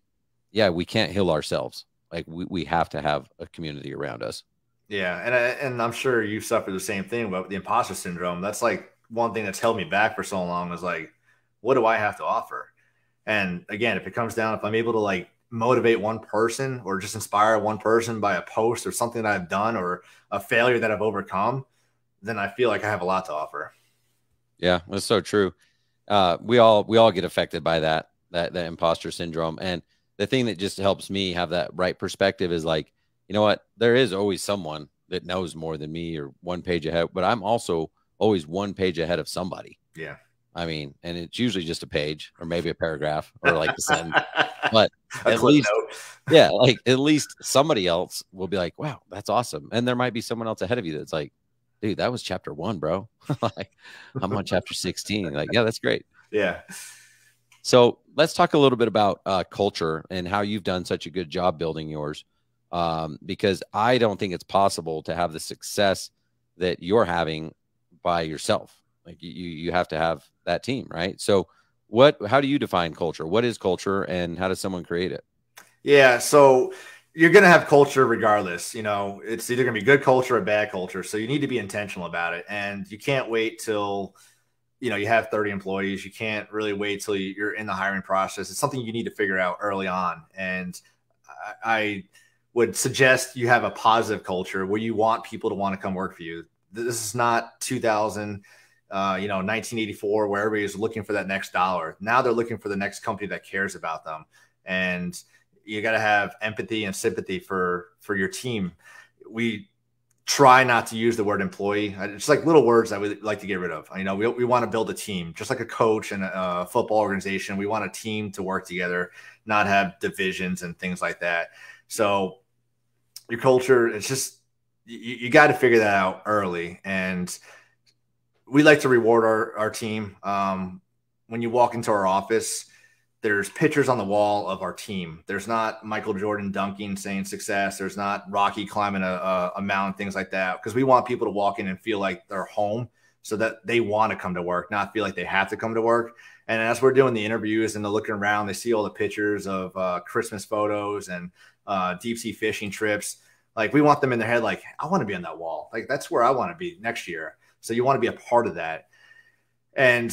yeah, we can't heal ourselves. Like we have to have a community around us. Yeah. And I'm sure you suffered the same thing about the imposter syndrome. That's like one thing that's held me back for so long, is like, what do I have to offer? And again, if it comes down, if I'm able to like motivate one person, or just inspire one person by a post or something that I've done, or a failure that I've overcome, then I feel like I have a lot to offer. Yeah, that's so true. We all get affected by that imposter syndrome. And the thing that just helps me have that right perspective is like, you know what, there is always someone that knows more than me, or one page ahead, but I'm also always one page ahead of somebody. Yeah. And it's usually just a page, or maybe a paragraph, or like a sentence, but at least, yeah, like at least somebody else will be like, wow, that's awesome. And there might be someone else ahead of you that's like, dude, that was chapter 1, bro. Like I'm on chapter 16. Like, yeah, that's great. Yeah. So let's talk a little bit about culture and how you've done such a good job building yours. Because I don't think it's possible to have the success that you're having by yourself. Like you have to have that team, right? So how do you define culture? What is culture, and how does someone create it? Yeah. So you're going to have culture regardless. It's either going to be good culture or bad culture. So you need to be intentional about it. And you can't wait till, you have 30 employees. You can't really wait till you're in the hiring process. It's something you need to figure out early on. And I would suggest you have a positive culture where you want people to want to come work for you. This is not 1984, where everybody's looking for that next dollar. Now they're looking for the next company that cares about them. And you got to have empathy and sympathy for your team. We try not to use the word employee. It's like little words that we like to get rid of. We want to build a team, just like a coach and a football organization. We want a team to work together, not have divisions and things like that. So your culture, it's just, you got to figure that out early. And we like to reward our team. When you walk into our office, there's pictures on the wall of our team. There's not Michael Jordan dunking, saying success. There's not Rocky climbing a mountain, things like that. Because we want people to walk in and feel like they're home, so that they want to come to work, not feel like they have to come to work. And as we're doing the interviews and they're looking around, they see all the pictures of Christmas photos and deep sea fishing trips. Like, we want them in their head, like, I want to be on that wall. Like, that's where I want to be next year. So you want to be a part of that. And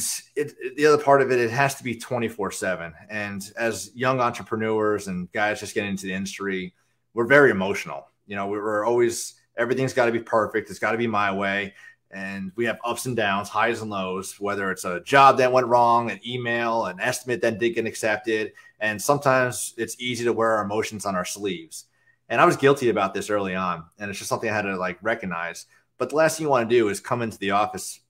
the other part of it, it has to be 24/7. And as young entrepreneurs and guys just getting into the industry, we're very emotional. We're always, everything's got to be perfect. It's got to be my way. And we have ups and downs, highs and lows, whether it's a job that went wrong, an email, an estimate that didn't get accepted. And sometimes it's easy to wear our emotions on our sleeves. And I was guilty about this early on. And it's just something I had to like recognize. But the last thing you want to do is come into the office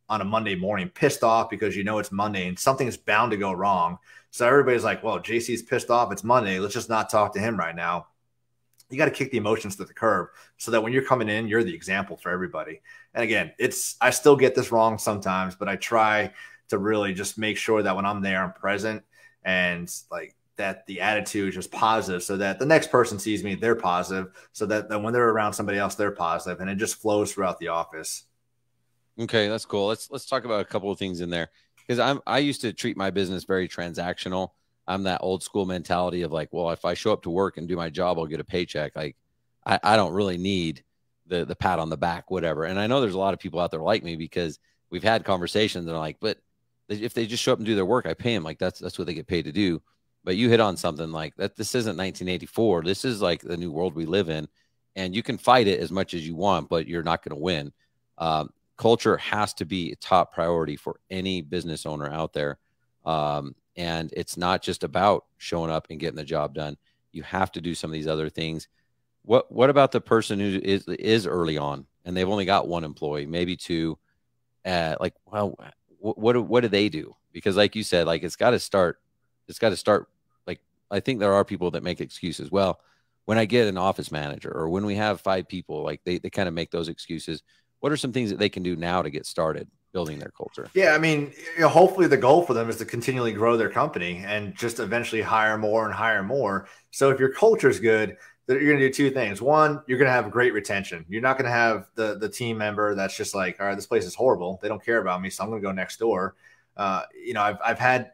on a Monday morning pissed off because you know it's Monday and something's bound to go wrong. So everybody's like, well, JC's pissed off. It's Monday. Let's just not talk to him right now. You got to kick the emotions to the curb so that when you're coming in, you're the example for everybody. And again, I still get this wrong sometimes, but I try to really just make sure that when I'm there, I'm present and like that the attitude is just positive so that the next person sees me, they're positive, so that when they're around somebody else, they're positive, and it just flows throughout the office. Okay, that's cool. Let's talk about a couple of things in there, because I used to treat my business very transactional. I'm that old school mentality of like, well, if I show up to work and do my job, I'll get a paycheck. Like I don't really need the pat on the back, whatever. And I know there's a lot of people out there like me, because we've had conversations and I'm like, but if they just show up and do their work, I pay them. Like that's what they get paid to do. But you hit on something like that. This isn't 1984. This is like the new world we live in, and you can fight it as much as you want, but you're not going to win. Culture has to be a top priority for any business owner out there. And it's not just about showing up and getting the job done. You have to do some of these other things. What about the person who is early on and they've only got one employee, maybe two? Like, well, what do they do? Because like you said, like it's got to start. Like, I think there are people that make excuses. Well, when I get an office manager or when we have 5 people, like they kind of make those excuses. What are some things that they can do now to get started building their culture? Yeah, I mean, hopefully the goal for them is to continually grow their company and just eventually hire more and hire more. So if your culture is good, you're going to do 2 things. One, you're going to have great retention. You're not going to have the team member that's just like, all right, this place is horrible. They don't care about me, so I'm going to go next door. I've had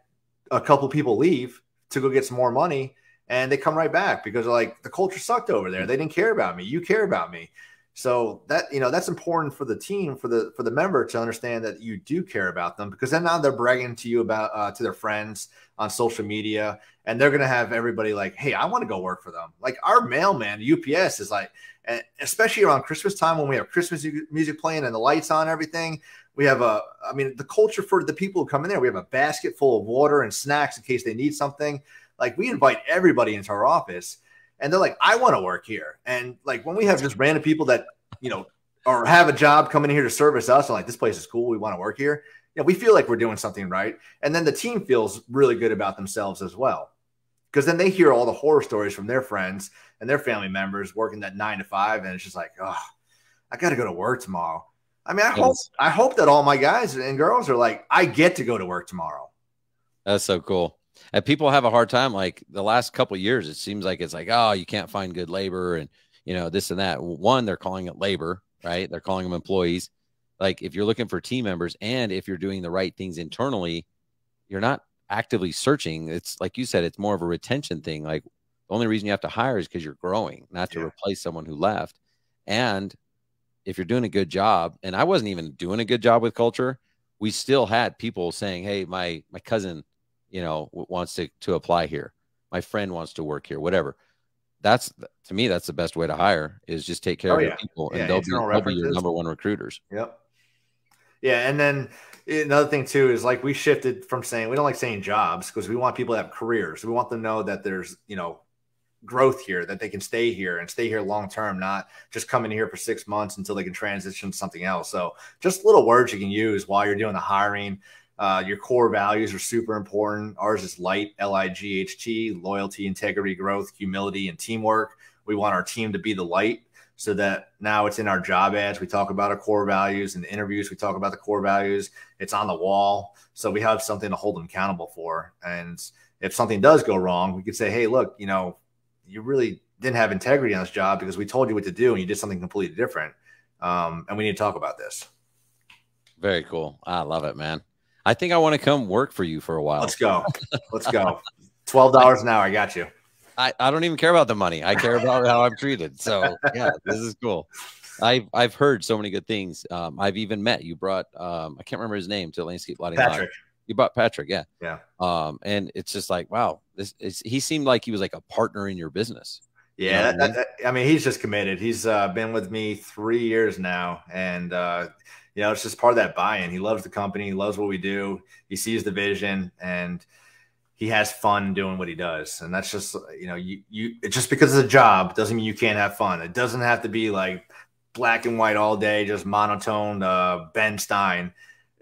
a couple people leave to go get some more money, and they come right back because like the culture sucked over there. They didn't care about me. You care about me. So that, that's important for the team, for the member to understand that you do care about them, because then now they're bragging to you about, to their friends on social media, and they're going to have everybody like, hey, I want to go work for them. Like our mailman, UPS is like, especially around Christmas time when we have Christmas music playing and the lights on, everything. We have the culture for the people who come in there, we have a basket full of water and snacks in case they need something. Like we invite everybody into our office. And they're like, I want to work here. And like when we have just random people that, or have a job coming in here to service us and like, this place is cool, we want to work here. We feel like we're doing something right. And then the team feels really good about themselves as well. Because then they hear all the horror stories from their friends and their family members working that 9 to 5. And it's just like, oh, I got to go to work tomorrow. I mean, I hope that all my guys and girls are like, I get to go to work tomorrow. That's so cool. And people have a hard time. Like the last couple of years, it seems like it's like, oh, you can't find good labor and, this and that. One, they're calling it labor, right? They're calling them employees. Like if you're looking for team members and if you're doing the right things internally, you're not actively searching. It's like you said, it's more of a retention thing. Like the only reason you have to hire is because you're growing, not to replace someone who left. And if you're doing a good job, and I wasn't even doing a good job with culture, we still had people saying, hey, my cousin, wants to apply here. My friend wants to work here, whatever. To me, that's the best way to hire, is just take care of your people, and they'll be your number one recruiters. Yep. Yeah. And then another thing too, is like we shifted from saying, we don't like saying jobs because we want people to have careers. We want them to know that there's, growth here, that they can stay here and stay here long-term, not just come in here for 6 months until they can transition to something else. So just little words you can use while you're doing the hiring. Your core values are super important. Ours is LIGHT, LIGHT, loyalty, integrity, growth, humility, and teamwork. We want our team to be the light, so that now it's in our job ads. We talk about our core values. In the interviews, we talk about the core values. It's on the wall. So we have something to hold them accountable for. And if something does go wrong, we could say, hey, look, you really didn't have integrity on this job because we told you what to do and you did something completely different. And we need to talk about this. Very cool. I love it, man. I think I want to come work for you for a while. Let's go. Let's go. $12 an hour. I got you. I don't even care about the money. I care about how I'm treated. So yeah, this is cool. I've heard so many good things. I've even met, you brought, I can't remember his name, to Landscape Lighting Live. Patrick. You brought Patrick. Yeah. Yeah. And it's just like, wow, he seemed like he was like a partner in your business. Yeah, I mean, he's just committed. He's been with me 3 years now, and it's just part of that buy-in. He loves the company, he loves what we do, he sees the vision, and he has fun doing what he does. And that's just it's just because it's a job doesn't mean you can't have fun. It doesn't have to be like black and white all day, just monotone Ben Stein.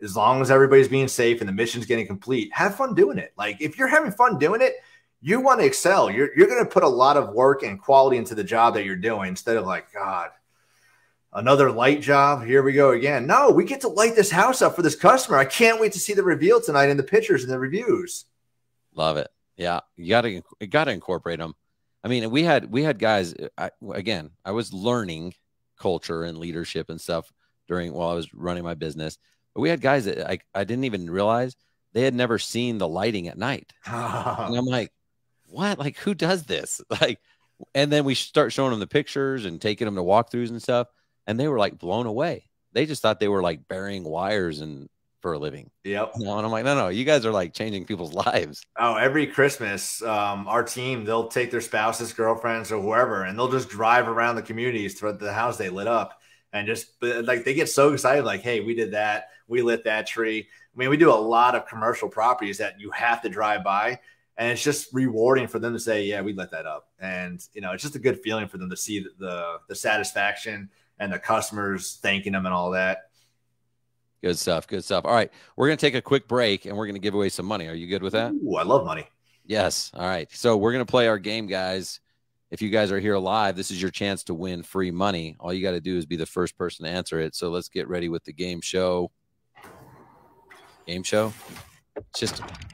As long as everybody's being safe and the mission's getting complete, have fun doing it. Like if you're having fun doing it, you want to excel. You're going to put a lot of work and quality into the job that you're doing instead of like, God, another light job. Here we go again. No, we get to light this house up for this customer. I can't wait to see the reveal tonight in the pictures and the reviews. Love it. Yeah, you got to incorporate them. I mean, we had guys. I was learning culture and leadership and stuff while I was running my business. But we had guys that I didn't even realize they had never seen the lighting at night. And I'm like, what? Like, who does this? Like, and then we start showing them the pictures and taking them to walkthroughs and stuff. And they were like blown away. They just thought they were like burying wires for a living. Yep. And I'm like, no, you guys are like changing people's lives. Oh, every Christmas, our team, they'll take their spouses, girlfriends, or whoever, and they'll just drive around the communities throughout the house they lit up. And just like they get so excited, like, hey, we did that. We lit that tree. I mean, we do a lot of commercial properties that you have to drive by. And it's just rewarding for them to say, yeah, we lit that up. And, it's just a good feeling for them to see the satisfaction and the customers thanking them and all that. Good stuff. Good stuff. All right. We're going to take a quick break and we're going to give away some money. Are you good with that? Ooh, I love money. Yes. All right. So we're going to play our game, guys. If you guys are here live, this is your chance to win free money. All you got to do is be the first person to answer it. So let's get ready with the game show. Game show? It's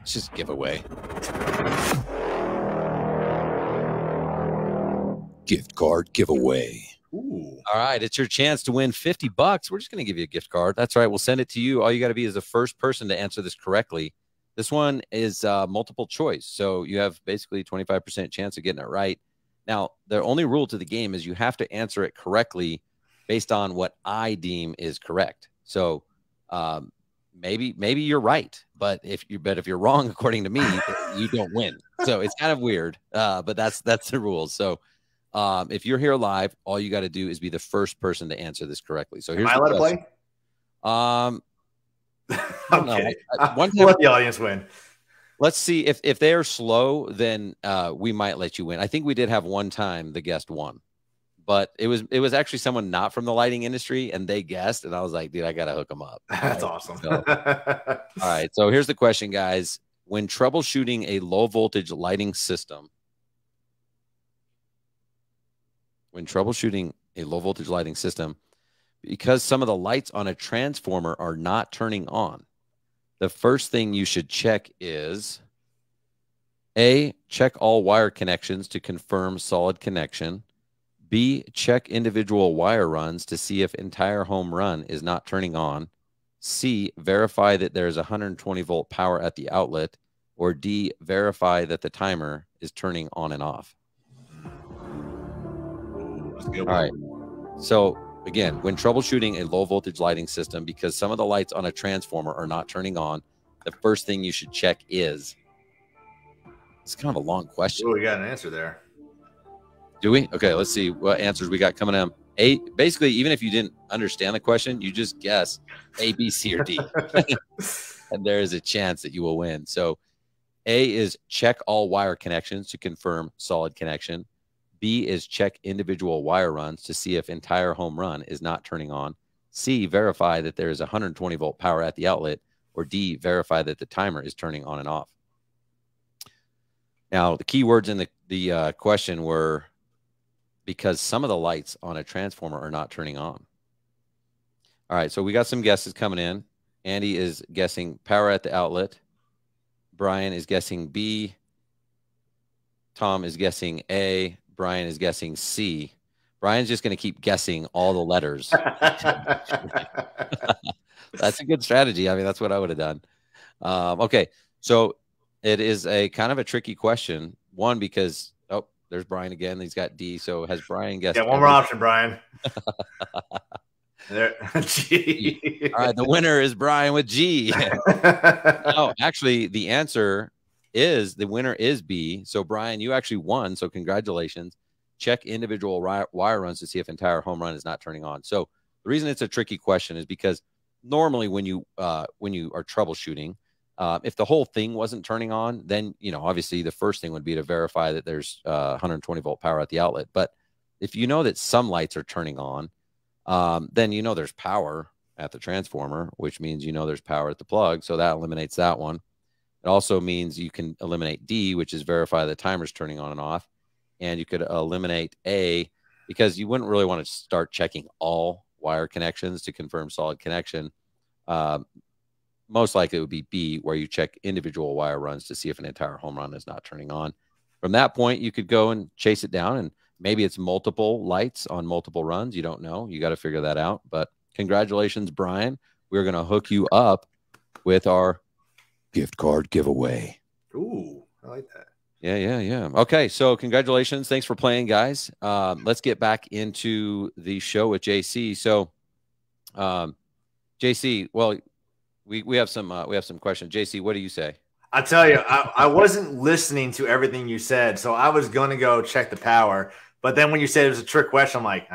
just giveaway. Gift card giveaway. Ooh. All right, it's your chance to win $50. We're just going to give you a gift card. That's right. We'll send it to you. All you got to be is the first person to answer this correctly. This one is multiple choice, so you have basically 25% chance of getting it right. Now, the only rule to the game is you have to answer it correctly based on what I deem is correct. So maybe you're right, but if you're wrong according to me, you don't win. So it's kind of weird, but that's the rules. So if you're here live, all you got to do is be the first person to answer this correctly. So here's Am I allowed to play? Okay. One time, let the audience win. Let's see if they are slow, then we might let you win. I think we did have one time the guest won, but it was actually someone not from the lighting industry, and they guessed, and I was like, dude, I gotta hook them up. That's awesome. So, all right, so here's the question, guys. When troubleshooting a low voltage lighting system, because some of the lights on a transformer are not turning on, the first thing you should check is A, check all wire connections to confirm solid connection. B, check individual wire runs to see if entire home run is not turning on. C, verify that there's 120 volt power at the outlet. Or D, verify that the timer is turning on and off. All right. So again, when troubleshooting a low voltage lighting system, because some of the lights on a transformer are not turning on, the first thing you should check is, it's kind of a long question. Oh, we got an answer there. Do we? Okay, let's see what answers we got coming in. A, basically, even if you didn't understand the question, you just guess A, B, C, or D. And there is a chance that you will win. So A is check all wire connections to confirm solid connection. B is check individual wire runs to see if entire home run is not turning on. C, verify that there is 120 volt power at the outlet. Or D, verify that the timer is turning on and off. Now, the key words in the question were because some of the lights on a transformer are not turning on. All right, so we got some guesses coming in. Andy is guessing power at the outlet. Brian is guessing B. Tom is guessing A. Brian is guessing C. Brian's just going to keep guessing all the letters. That's a good strategy. I mean, that's what I would have done. Okay, so it is a kind of a tricky question. One, because, oh, there's Brian again. He's got D. So has Brian guessed? Yeah, one more option, Brian. There, G. All right, the winner is Brian with G. Oh, actually, the answer is the winner is B. So Brian, you actually won. So congratulations. check individual wire runs to see if entire home run is not turning on. So the reason it's a tricky question is because normally when you are troubleshooting, if the whole thing wasn't turning on, then, you know, obviously the first thing would be to verify that there's 120 volt power at the outlet. But if you know that some lights are turning on, then you know there's power at the transformer, which means you know there's power at the plug. So that eliminates that one. It also means you can eliminate D, which is verify the timer's turning on and off. And you could eliminate A, because you wouldn't really want to start checking all wire connections to confirm solid connection. Most likely it would be B, where you check individual wire runs to see if an entire home run is not turning on. From that point, you could go and chase it down, and maybe it's multiple lights on multiple runs. You don't know. You got to figure that out. But congratulations, Brian. We're going to hook you up with our gift card giveaway. Ooh, I like that. Yeah. Okay, so congratulations. Thanks for playing, guys. Let's get back into the show with JC. So, JC, well, we have some questions. JC, what do you say? I tell you, I wasn't listening to everything you said, so I was going to go check the power. But then when you said it was a trick question, I'm like,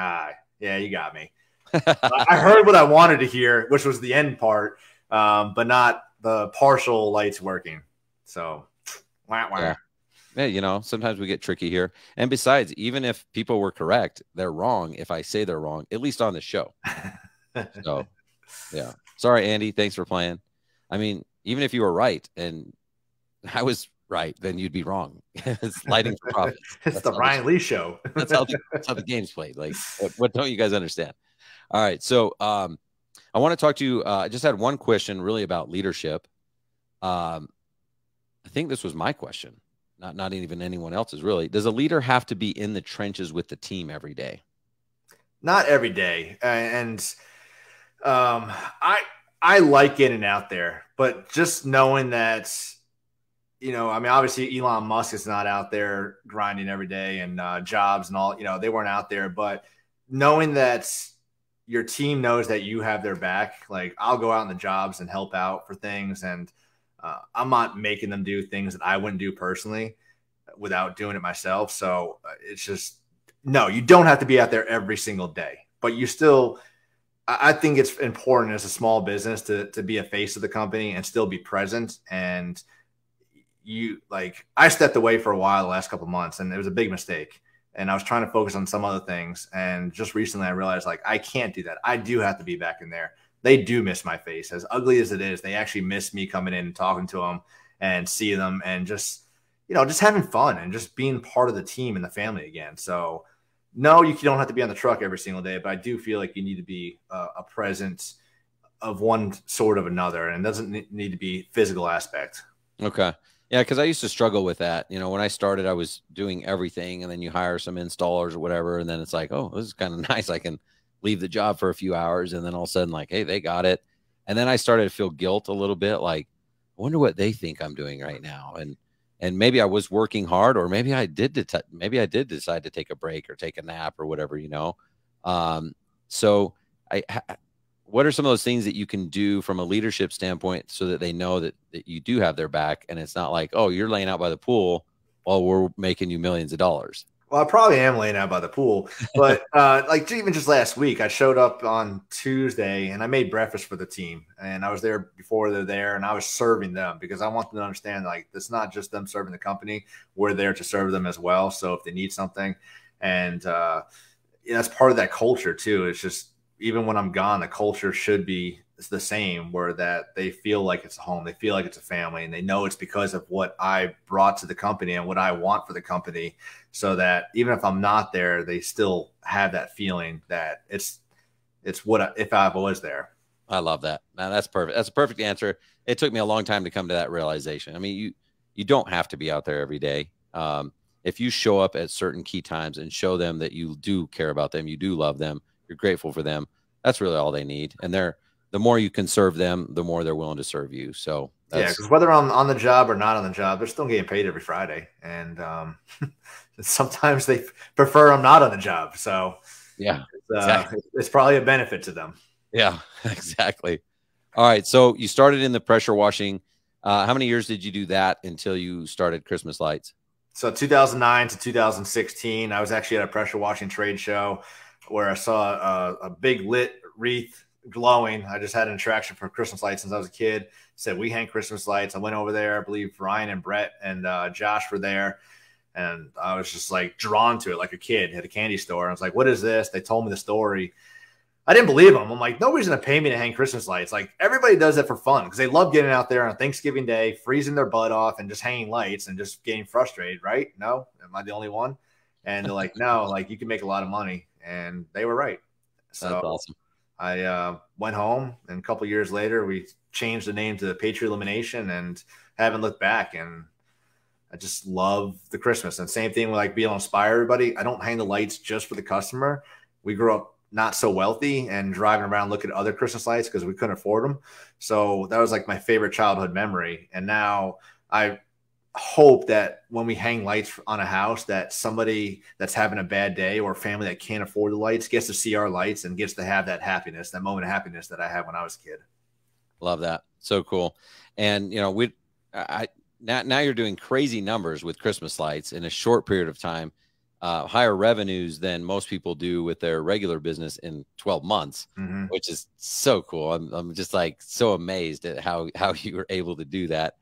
yeah, you got me. I heard what I wanted to hear, which was the end part, but not the partial lights working. So, yeah. Yeah, you know, sometimes we get tricky here. And besides, even if people were correct, they're wrong if I say they're wrong, at least on the show. So, yeah. Sorry, Andy. Thanks for playing. I mean, even if you were right and I was right, then you'd be wrong. It's lighting for profit. It's the Ryan Lee show. That's how the game's played. Like, what don't you guys understand? All right. So I want to talk to you. I just had one question really about leadership. I think this was my question. Not even anyone else's, really. Does a leader have to be in the trenches with the team every day? Not every day. I like getting out there, but just knowing that, you know, I mean, obviously Elon Musk is not out there grinding every day, and Jobs and all, you know, they weren't out there, but knowing that your team knows that you have their back, like I'll go out in the jobs and help out for things, and I'm not making them do things that I wouldn't do personally without doing it myself. So it's just, no, you don't have to be out there every single day, but you still, I think it's important as a small business to be a face of the company and still be present. And I stepped away for a while the last couple of months, and it was a big mistake. And I was trying to focus on some other things. And just recently I realized, like, I can't do that. I do have to be back in there. They do miss my face. As ugly as it is, they actually miss me coming in and talking to them and see them and just, you know, just having fun and just being part of the team and the family again. So no, you don't have to be on the truck every single day, but I do feel like you need to be a presence of one sort of another, and it doesn't need to be physical aspect. Okay. Yeah, because I used to struggle with that. You know, when I started, I was doing everything, and then you hire some installers or whatever, and then it's like, oh, this is kind of nice. I can leave the job for a few hours, and then all of a sudden, like, hey, they got it. And then I started to feel guilt a little bit, like, I wonder what they think I'm doing right now. And maybe I was working hard, or maybe I did decide to take a break or take a nap or whatever, you know. So what are some of those things that you can do from a leadership standpoint so that they know that you do have their back, and it's not like, oh, you're laying out by the pool while we're making you millions of dollars? Well, I probably am laying out by the pool, but like even just last week, I showed up on Tuesday and I made breakfast for the team, and I was there before they're there, and I was serving them because I want them to understand, like, it's not just them serving the company. We're there to serve them as well. So if they need something, and that's part of that culture too. It's just, even when I'm gone, the culture should be the same, where that they feel like it's a home, they feel like it's a family, and they know it's because of what I brought to the company and what I want for the company, so that even if I'm not there, they still have that feeling that it's what if I was there. I love that. Now that's perfect. That's a perfect answer. It took me a long time to come to that realization. I mean, you don't have to be out there every day. If you show up at certain key times and show them that you do care about them, you do love them, you're grateful for them, that's really all they need. And the more you can serve them, the more they're willing to serve you. So yeah, because whether I'm on the job or not on the job, they're still getting paid every Friday. And sometimes they prefer I'm not on the job. So yeah, it's probably a benefit to them. Yeah, exactly. All right. So you started in the pressure washing. How many years did you do that until you started Christmas lights? So 2009 to 2016, I was actually at a pressure washing trade show where I saw a big lit wreath glowing. I just had an attraction for Christmas lights since I was a kid. Said we hang Christmas lights. I went over there. I believe Ryan and Brett and Josh were there. And I was just like drawn to it like a kid at a candy store. I was like, what is this? They told me the story. I didn't believe them. I'm like, nobody's going to pay me to hang Christmas lights. Like, everybody does that for fun because they love getting out there on Thanksgiving Day, freezing their butt off and just hanging lights and just getting frustrated, right? No? Am I the only one? And they're like, no, like, you can make a lot of money. And they were right. So That's awesome. I went home, and a couple years later, we changed the name to Patriot Illumination and haven't looked back. And I just love the Christmas. And same thing with like being able to inspire everybody. I don't hang the lights just for the customer. We grew up not so wealthy and driving around looking at other Christmas lights because we couldn't afford them. So that was like my favorite childhood memory. And now I hope that when we hang lights on a house, that somebody that's having a bad day or a family that can't afford the lights gets to see our lights and gets to have that happiness, that moment of happiness that I had when I was a kid. Love that. So cool. And, you know, now you're doing crazy numbers with Christmas lights in a short period of time. Higher revenues than most people do with their regular business in 12 months, which is so cool. I'm just like so amazed at how you were able to do that.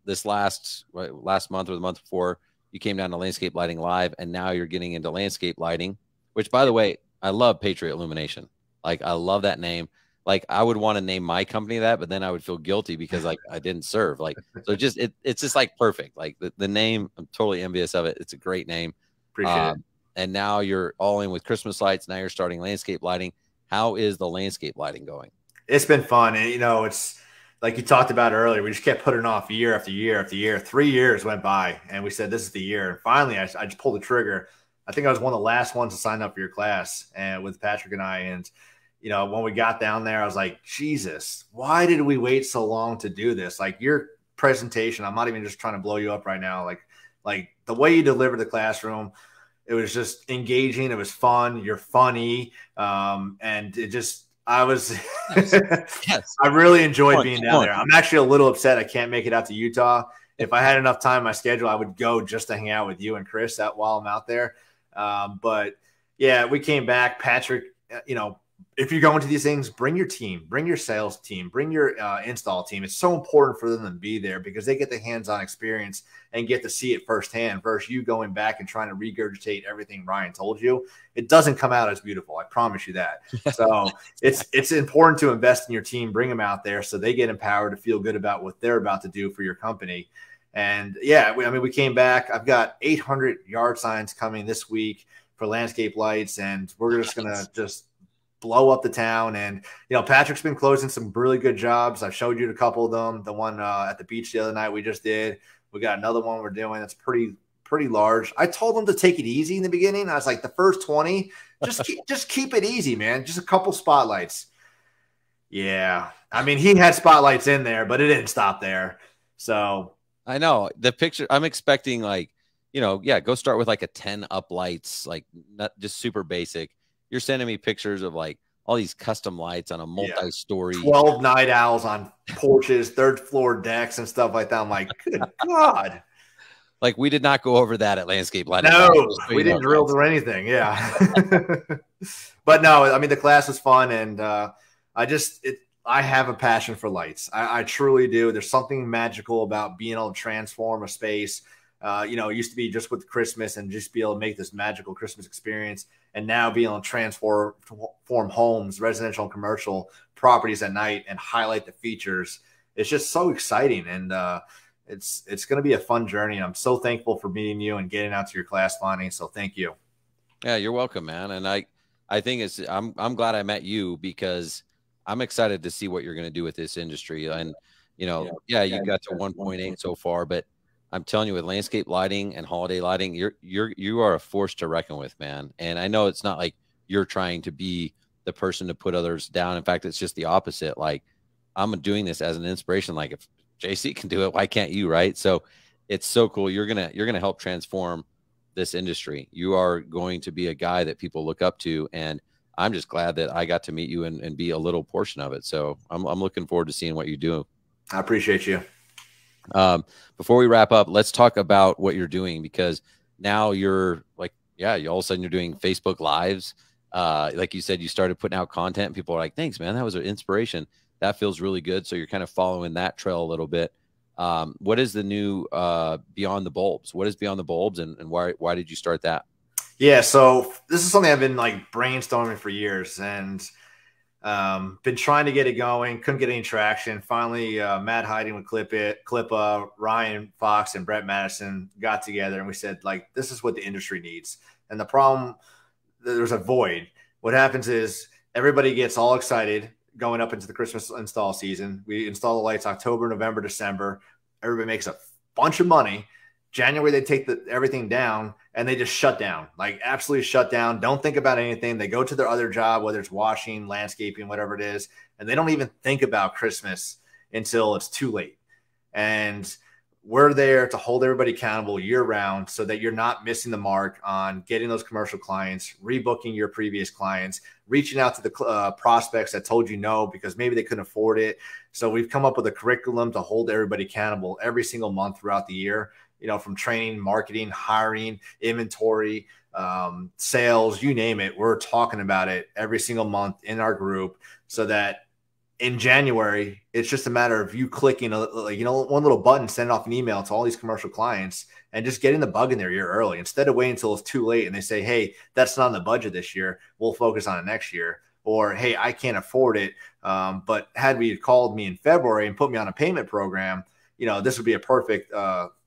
This last month or the month before, you came down to Landscape Lighting Live, and now you're getting into landscape lighting, which, by the way, I love Patriot Illumination. Like, I love that name. Like, I would want to name my company that, but then I would feel guilty because like I didn't serve. Like, so it's just like perfect. Like the name, I'm totally envious of it. It's a great name. Appreciate it. And now you're all in with Christmas lights. Now you're starting landscape lighting. How is the landscape lighting going? It's been fun. And, you know, it's like you talked about earlier. We just kept putting off year after year after year. 3 years went by, and we said, this is the year. And finally, I just pulled the trigger. I think I was one of the last ones to sign up for your class and with Patrick and I. And, you know, when we got down there, I was like, Jesus, why did we wait so long to do this? Like, your presentation, I'm not even just trying to blow you up right now. Like the way you delivered the classroom, it was just engaging. It was fun. You're funny. And it just, I was, Yes. I really enjoyed being down there. I'm actually a little upset I can't make it out to Utah. If I had enough time in my schedule, I would go just to hang out with you and Chris while I'm out there. But yeah, we came back. Patrick, you know, if you're going to these things, bring your team, bring your sales team, bring your install team. It's so important for them to be there because they get the hands-on experience and get to see it firsthand versus you going back and trying to regurgitate everything Ryan told you. It doesn't come out as beautiful. I promise you that. So it's important to invest in your team, bring them out there so they get empowered to feel good about what they're about to do for your company. And yeah, we came back. I've got 800 yard signs coming this week for landscape lights, and we're just going to just blow up the town. And, you know, Patrick's been closing some really good jobs. I've showed you a couple of them. The one at the beach the other night we just did. We got another one we're doing that's pretty large. I told him to take it easy in the beginning. I was like, the first 20, just keep it easy, man. Just a couple spotlights. Yeah. I mean, he had spotlights in there, but it didn't stop there. So I know the picture. I'm expecting like, you know, yeah, go start with like a 10 up lights, like not just super basic. You're sending me pictures of like all these custom lights on a multi-story, 12 night owls on porches, third floor decks and stuff like that. I'm like, good God. Like, we did not go over that at Landscape Lighting. No, we didn't drill through anything. Yeah. But no, I mean, the class was fun. And I have a passion for lights. I truly do. There's something magical about being able to transform a space. You know, it used to be just with Christmas and just be able to make this magical Christmas experience. And now being able to transform homes, residential and commercial properties at night and highlight the features. It's just so exciting. And it's going to be a fun journey. And I'm so thankful for meeting you and getting out to your class, Lonnie. So thank you. Yeah, you're welcome, man. And I think I'm glad I met you because I'm excited to see what you're going to do with this industry. And, you know, you got to 1.8 so far, but I'm telling you, with landscape lighting and holiday lighting, you are a force to reckon with, man. And I know it's not like you're trying to be the person to put others down. In fact, it's just the opposite. Like, I'm doing this as an inspiration. Like, if JC can do it, why can't you? Right. So it's so cool. You're gonna help transform this industry. You are going to be a guy that people look up to, and I'm just glad that I got to meet you and be a little portion of it. So I'm looking forward to seeing what you do. I appreciate you. Before we wrap up, let's talk about what you're doing, because now you're like, yeah, you all of a sudden you're doing Facebook Lives. Like you said, you started putting out content and people are like, thanks, man. That was an inspiration. That feels really good. So you're kind of following that trail a little bit. What is the new Beyond the Bulbs? What is Beyond the Bulbs, and why did you start that? Yeah, so this is something I've been like brainstorming for years, and been trying to get it going. Couldn't get any traction. Finally, Matt Hiding with Clippa, Ryan Fox, and Brett Madison got together, and we said, like, this is what the industry needs. And the problem, there's a void. What happens is everybody gets all excited going up into the Christmas install season. We install the lights October, November, December. Everybody makes a bunch of money. January, they take everything down and they just shut down, like absolutely shut down. Don't think about anything. They go to their other job, whether it's washing, landscaping, whatever it is, and they don't even think about Christmas until it's too late. And we're there to hold everybody accountable year round so that you're not missing the mark on getting those commercial clients, rebooking your previous clients, reaching out to the prospects that told you no because maybe they couldn't afford it. So we've come up with a curriculum to hold everybody accountable every single month throughout the year, you know, from training, marketing, hiring, inventory, sales, you name it. We're talking about it every single month in our group so that in January, it's just a matter of you clicking, one little button, send off an email to all these commercial clients and just getting the bug in their ear early instead of waiting until it's too late and they say, hey, that's not in the budget this year. We'll focus on it next year. Or, hey, I can't afford it. But had we called me in February and put me on a payment program, you know, this would be a perfect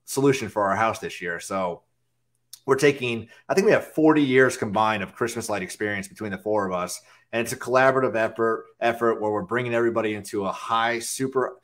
solution for our house this year. So we're taking, I think we have 40 years combined of Christmas light experience between the four of us. And it's a collaborative effort where we're bringing everybody into a high, super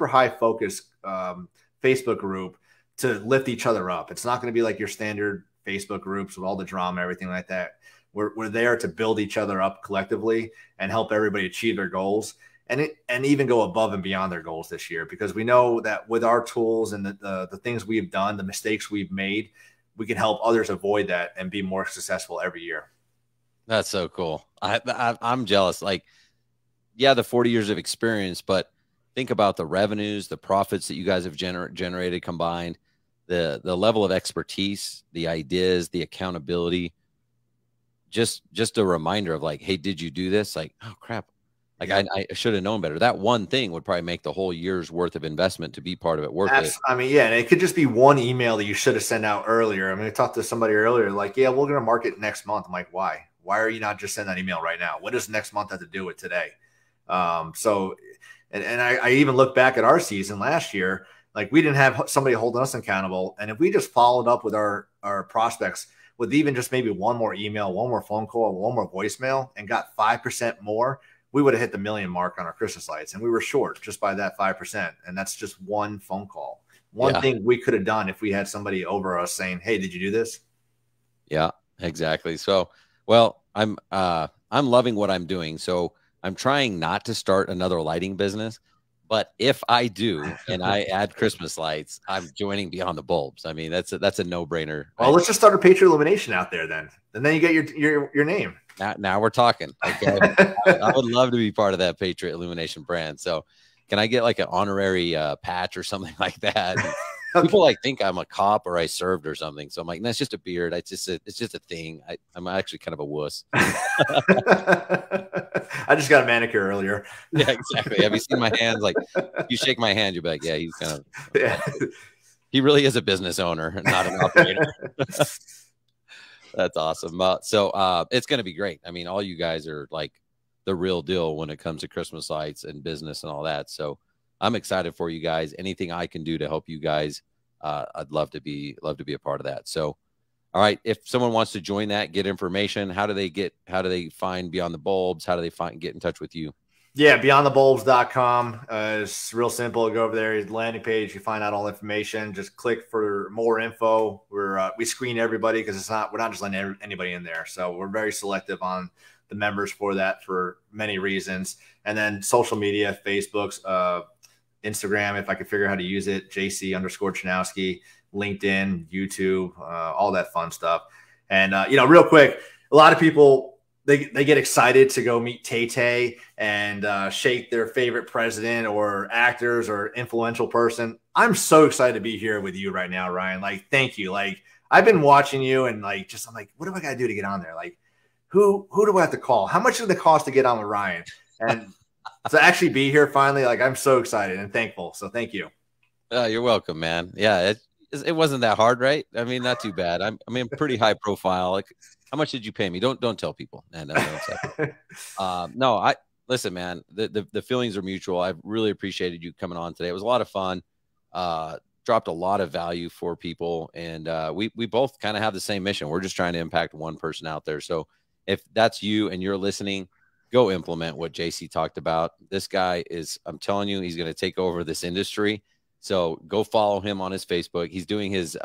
high focus Facebook group to lift each other up. It's not going to be like your standard Facebook groups with all the drama and everything like that. We're there to build each other up collectively and help everybody achieve their goals and even go above and beyond their goals this year, because we know that with our tools and the things we've done, the mistakes we've made, we can help others avoid that and be more successful every year. That's so cool. I'm jealous. Like, yeah, the 40 years of experience, but think about the revenues, the profits that you guys have generated combined, the level of expertise, the ideas, the accountability. Just a reminder of like, hey, did you do this? Like, oh crap. Like I should have known better. That one thing would probably make the whole year's worth of investment to be part of it worth it. I mean, yeah, and it could just be one email that you should have sent out earlier. I mean, I talked to somebody earlier, like, yeah, we're going to market next month. I'm like, why? Why are you not just sending that email right now? What does next month have to do with today? So I even look back at our season last year, like we didn't have somebody holding us accountable. And if we just followed up with our prospects with even just maybe one more email, one more phone call, one more voicemail, and got 5% more, we would have hit the million mark on our Christmas lights. And we were short just by that 5%. And that's just one phone call. One thing we could have done if we had somebody over us saying, hey, did you do this? Yeah, exactly. So, well, I'm loving what I'm doing. So I'm trying not to start another lighting business, but if I do, and I add Christmas lights, I'm joining Beyond the Bulbs. I mean, that's a no-brainer. Well, let's just start a Patriot Illumination out there then. And then you get your name. Now we're talking. Okay. I would love to be part of that Patriot Illumination brand. So can I get like an honorary patch or something like that? Okay. People like think I'm a cop or I served or something. So I'm like, that's just a beard. It's just a thing. I'm actually kind of a wuss. I just got a manicure earlier. Yeah, exactly. Have you seen my hands? Like, you shake my hand, you'll be like, yeah, he's kind of. Yeah. He really is a business owner, not an operator. That's awesome. So it's going to be great. I mean, all you guys are like the real deal when it comes to Christmas lights and business and all that. So I'm excited for you guys. Anything I can do to help you guys, I'd love to be a part of that. So, all right. If someone wants to join that, get information, how do they find Beyond the Bulbs? How do they get in touch with you? Yeah, beyondthebulbs.com. It's real simple. Go over there, landing page. You find out all information. Just click for more info. We screen everybody because we're not just letting anybody in there. So we're very selective on the members for that for many reasons. And then social media, Facebook's, Instagram, if I could figure out how to use it, JC_Chanowsky, LinkedIn, YouTube, all that fun stuff. And real quick, a lot of people, they get excited to go meet Tay-Tay and shake their favorite president or actors or influential person. I'm so excited to be here with you right now, Ryan. Like, thank you. Like, I've been watching you and like, I'm like, what do I got to do to get on there? Like, who do I have to call? How much does it cost to get on with Ryan? And to actually be here finally, like, I'm so excited and thankful. So thank you. You're welcome, man. Yeah, it wasn't that hard, right? I mean, not too bad. I mean, pretty high profile. Like, how much did you pay me? Don't tell people. No, don't say. No, listen, man. The feelings are mutual. I really appreciated you coming on today. It was a lot of fun. Dropped a lot of value for people, and we both kind of have the same mission. We're just trying to impact one person out there. So if that's you and you're listening, go implement what JC talked about. This guy is, I'm telling you, he's going to take over this industry. So go follow him on his Facebook. He's doing his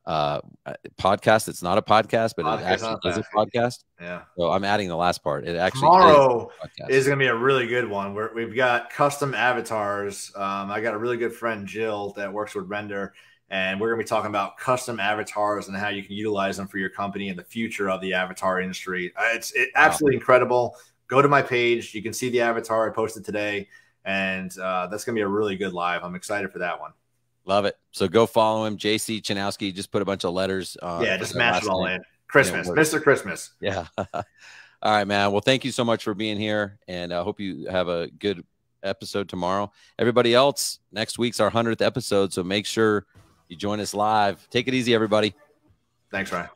podcast. It's not a podcast, but it actually is a podcast. Yeah. So I'm adding the last part. It actually tomorrow is going to be a really good one. We've got custom avatars. I got a really good friend, Jill, that works with Render, and we're going to be talking about custom avatars and how you can utilize them for your company and the future of the avatar industry. It's absolutely incredible. Go to my page. You can see the avatar I posted today, and that's going to be a really good live. I'm excited for that one. Love it. So go follow him, JC Chanowsky. Just put a bunch of letters. Just match it all in. Christmas, Mr. Christmas. Yeah. All right, man. Well, thank you so much for being here, and I hope you have a good episode tomorrow. Everybody else, next week's our 100th episode, so make sure you join us live. Take it easy, everybody. Thanks, Ryan.